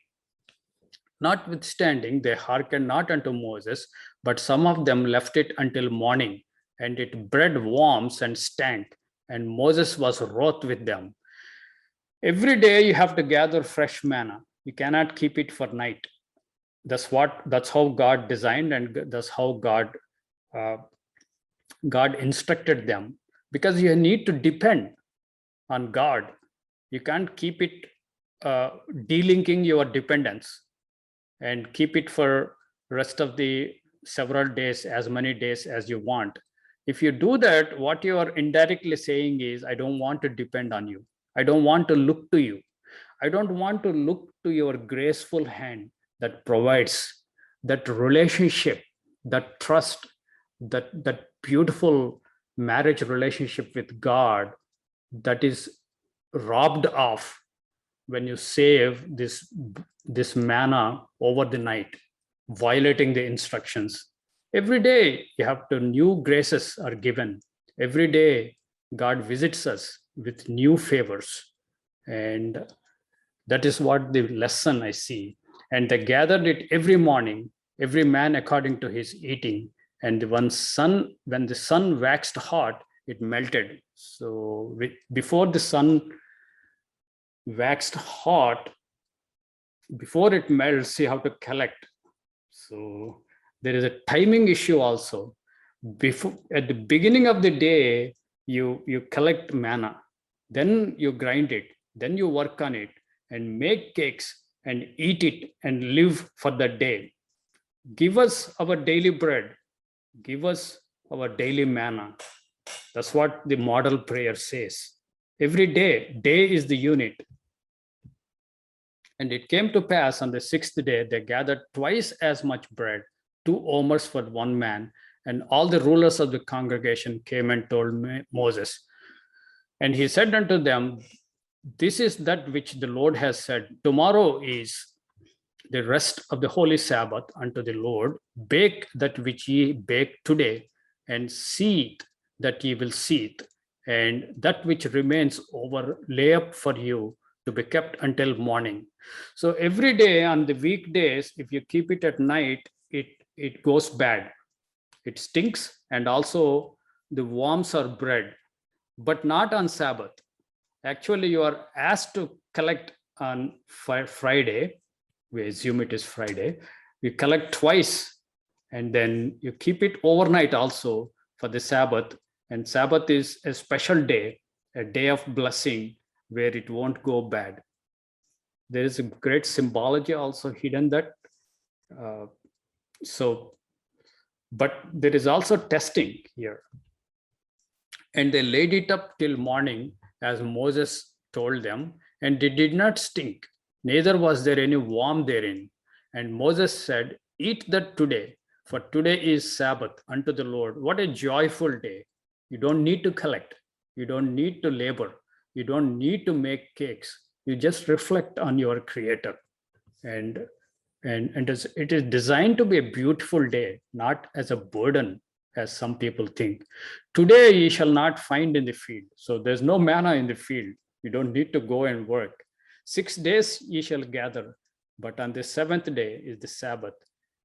Notwithstanding, they hearkened not unto Moses, but some of them left it until morning, and it bred worms and stank, and Moses was wroth with them. Every day you have to gather fresh manna. You cannot keep it for night. That's how God designed, and that's how God instructed them, because you need to depend on God. You can't keep it delinking your dependence and keep it for rest of the several days, as many days as you want. If you do that, what you are indirectly saying is, I don't want to depend on you. I don't want to look to you. I don't want to look to your graceful hand that provides that relationship, that trust, that beautiful marriage relationship with God that is robbed of when you save this manna over the night, violating the instructions. Every day you have to, new graces are given. Every day God visits us with new favors. And that is what the lesson I see. And they gathered it every morning, every man according to his eating. And when the sun waxed hot, it melted. So before the sun waxed hot, before it melts, you have to collect. So there is a timing issue also. Before, at the beginning of the day, you collect manna, then you grind it, then you work on it and make cakes and eat it and live for the day. Give us our daily bread. Give us our daily manna. That's what the model prayer says. Every day, day is the unit. And it came to pass on the sixth day, they gathered twice as much bread, 2 omers for one man. And all the rulers of the congregation came and told Moses. And he said unto them, this is that which the Lord has said. Tomorrow is the rest of the holy Sabbath unto the Lord. Bake that which ye bake today, and seethe that ye will seethe, and that which remains over lay up for you to be kept until morning. So every day on the weekdays, if you keep it at night, it goes bad. It stinks, and also the worms are bred, but not on Sabbath. Actually, you are asked to collect on Friday. We assume it is Friday. You collect twice, and then you keep it overnight also for the Sabbath. And Sabbath is a special day, a day of blessing where it won't go bad. There is a great symbology also hidden that. But there is also testing here. And they laid it up till morning, as Moses told them, and they did not stink, neither was there any worm therein. And Moses said, eat that today, for today is Sabbath unto the Lord. What a joyful day. You don't need to collect. You don't need to labor. You don't need to make cakes. You just reflect on your Creator. And it is designed to be a beautiful day, not as a burden, as some people think. Today ye shall not find in the field. So there's no manna in the field. You don't need to go and work. 6 days ye shall gather, but on the 7th day is the Sabbath.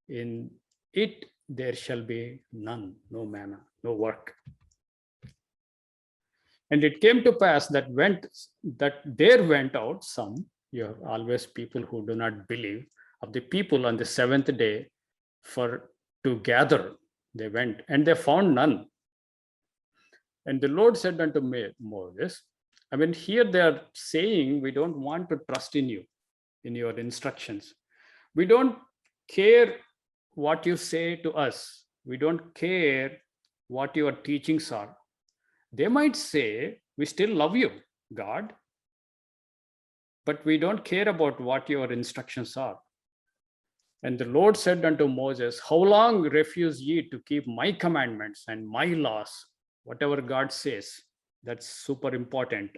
In it there shall be none, no manna, no work. And it came to pass that there went out some, you have always people who do not believe, of the people on the 7th day to gather. They went and they found none. And the Lord said unto Moses, I mean, here they are saying, we don't want to trust in you, in your instructions. We don't care what you say to us. We don't care what your teachings are. They might say, we still love you, God, but we don't care about what your instructions are. And the Lord said unto Moses, how long refuse ye to keep my commandments and my laws? Whatever God says, that's super important.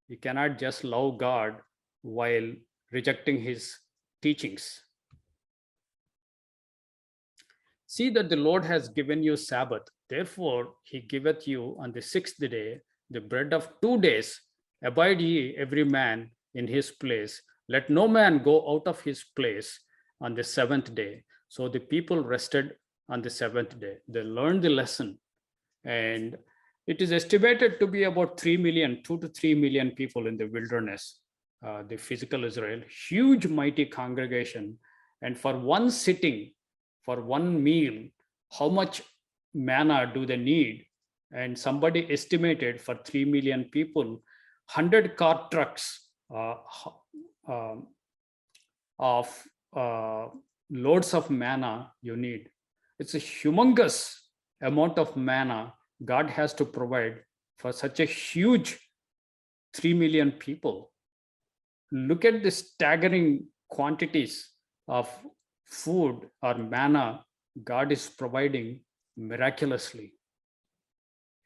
You cannot just love God while rejecting his teachings. See that the Lord has given you Sabbath. Therefore, he giveth you on the 6th day the bread of 2 days. Abide ye every man in his place. Let no man go out of his place on the 7th day. So the people rested on the 7th day. They learned the lesson. And it is estimated to be about 2 to 3 million people in the wilderness, the physical Israel, huge, mighty congregation. And for one sitting, for one meal, how much manna do they need? And somebody estimated for 3 million people, 100 cart trucks of loads of manna you need. It's a humongous amount of manna God has to provide for such a huge 3 million people. Look at the staggering quantities of food or manna God is providing miraculously.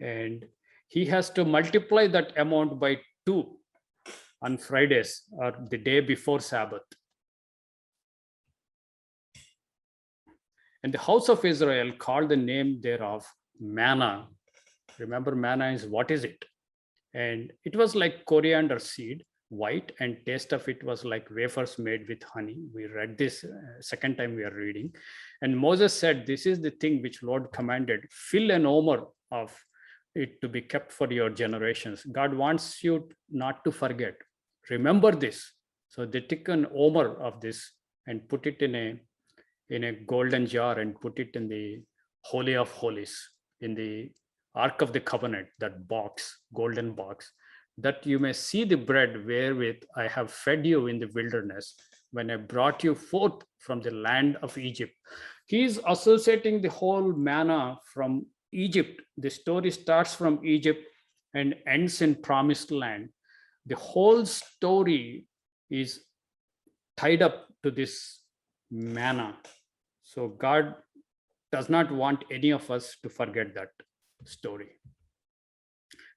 And he has to multiply that amount by 2 on Fridays or the day before Sabbath. And the house of Israel called the name thereof manna. Remember, manna is, what is it? And it was like coriander seed, white, and taste of it was like wafers made with honey. We read this second time we are reading. And Moses said, this is the thing which Lord commanded, fill an omer of it to be kept for your generations. God wants you not to forget. Remember this. So they took an omer of this and put it in a golden jar and put it in the Holy of Holies, in the Ark of the Covenant, that box, golden box, that you may see the bread wherewith I have fed you in the wilderness when I brought you forth from the land of Egypt. He is associating the whole manna from Egypt. The story starts from Egypt and ends in Promised Land. The whole story is tied up to this manna. So God does not want any of us to forget that story.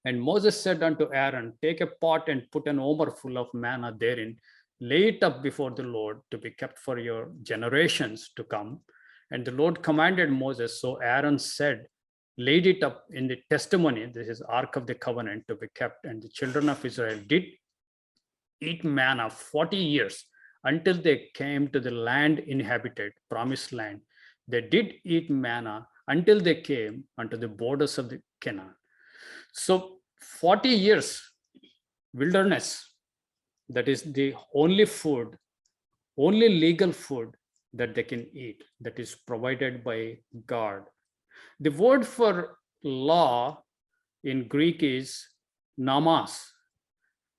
And Moses said unto Aaron, take a pot and put an omer full of manna therein, lay it up before the Lord to be kept for your generations to come. And the Lord commanded Moses, so Aaron said, laid it up in the testimony, this is Ark of the Covenant, to be kept. And the children of Israel did eat manna 40 years until they came to the land inhabited, Promised Land. They did eat manna until they came unto the borders of the Canaan. So 40 years wilderness, that is the only food, only legal food that they can eat, that is provided by God. The word for law in Greek is namas.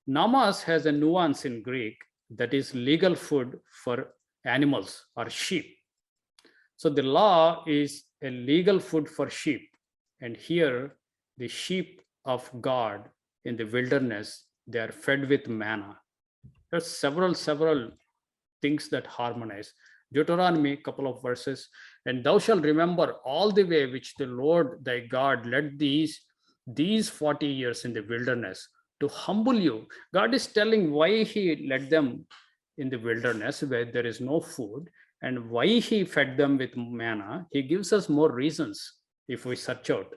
Namas has a nuance in Greek, that is legal food for animals or sheep. So the law is a legal food for sheep. And here the sheep of God in the wilderness, they are fed with manna. There's several things that harmonize. Deuteronomy, couple of verses, and thou shalt remember all the way which the Lord thy God led these 40 years in the wilderness to humble you. God is telling why he led them in the wilderness where there is no food and why he fed them with manna. He gives us more reasons if we search out,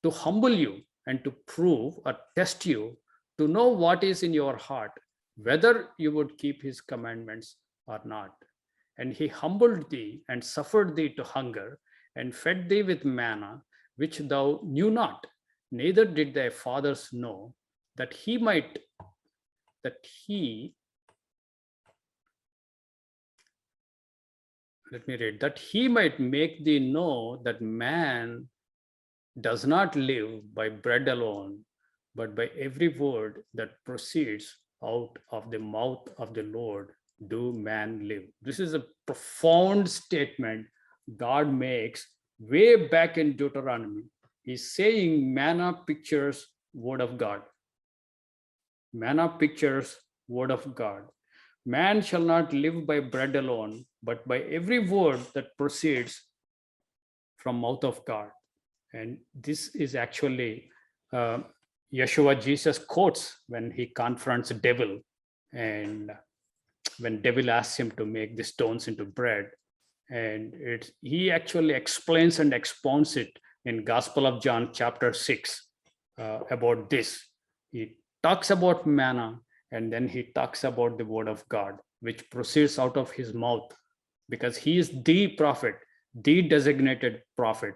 to humble you and to prove or test you, to know what is in your heart, whether you would keep his commandments or not. And he humbled thee and suffered thee to hunger and fed thee with manna, which thou knew not, neither did thy fathers know, that he might make thee know that man does not live by bread alone, but by every word that proceeds out of the mouth of the Lord do man live. This is a profound statement God makes way back in Deuteronomy. He's saying manna pictures word of God. Manna pictures word of God. Man shall not live by bread alone, but by every word that proceeds from mouth of God. And this is actually Yeshua, Jesus quotes when he confronts the devil, and when devil asks him to make the stones into bread. And he actually explains and expounds it in Gospel of John chapter 6 about this. He talks about manna, and then he talks about the word of God, which proceeds out of his mouth, because he is the prophet, the designated prophet,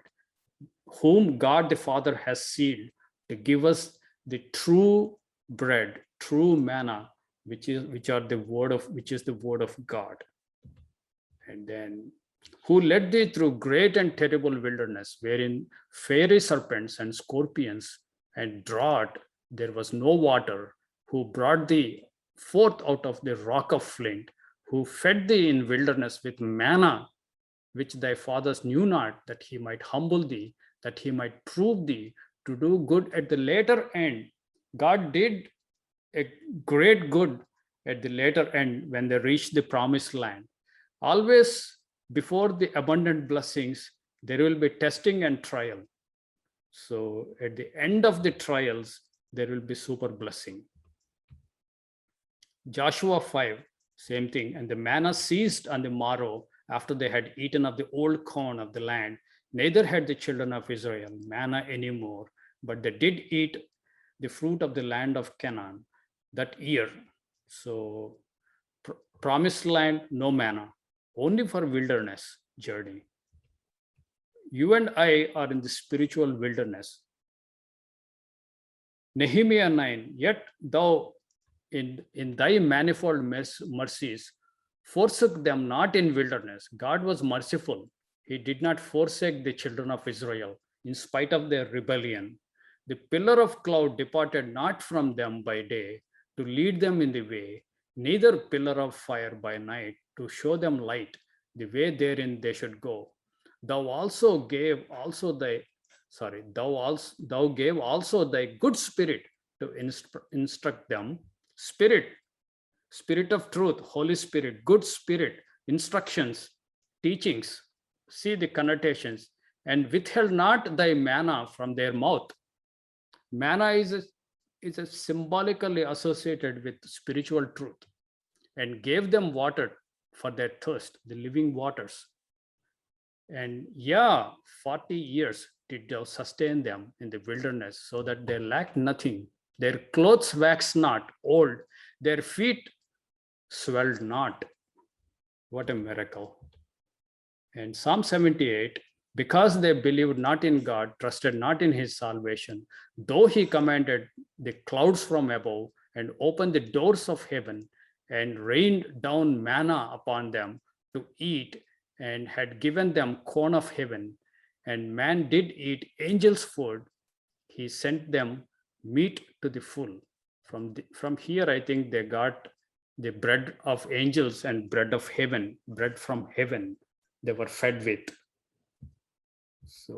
whom God the Father has sealed to give us the true bread, true manna, which is the word of God. And then, who led thee through great and terrible wilderness, wherein fiery serpents and scorpions and drought there was no water, who brought thee forth out of the rock of flint, who fed thee in wilderness with manna, which thy fathers knew not, that he might humble thee, that he might prove thee to do good at the later end. God did a great good at the later end when they reached the Promised Land. Always before the abundant blessings, there will be testing and trial. So at the end of the trials, there will be super blessing. Joshua 5, same thing. And the manna ceased on the morrow after they had eaten of the old corn of the land. Neither had the children of Israel manna anymore, but they did eat the fruit of the land of Canaan that year. So Promised Land, no manna, only for wilderness journey. You and I are in the spiritual wilderness. Nehemiah 9, yet thou in thy manifold mercies forsook them not in wilderness. God was merciful. He did not forsake the children of Israel in spite of their rebellion. The pillar of cloud departed not from them by day to lead them in the way, neither pillar of fire by night to show them light, the way therein they should go. Thou also gave also thy thou gave also thy good spirit to instruct them. Spirit of truth, Holy Spirit, good spirit, instructions, teachings, see the connotations, and withheld not thy manna from their mouth. Manna is a symbolically associated with spiritual truth, and gave them water for their thirst, the living waters. And 40 years did thou sustain them in the wilderness, so that they lacked nothing. Their clothes waxed not old, their feet swelled not. What a miracle. And Psalm 78, because they believed not in God, trusted not in his salvation, though he commanded the clouds from above and opened the doors of heaven and rained down manna upon them to eat, and had given them corn of heaven, and man did eat angels' food, he sent them meat to the full. From here, I think they got the bread of angels and bread of heaven, bread from heaven they were fed with. So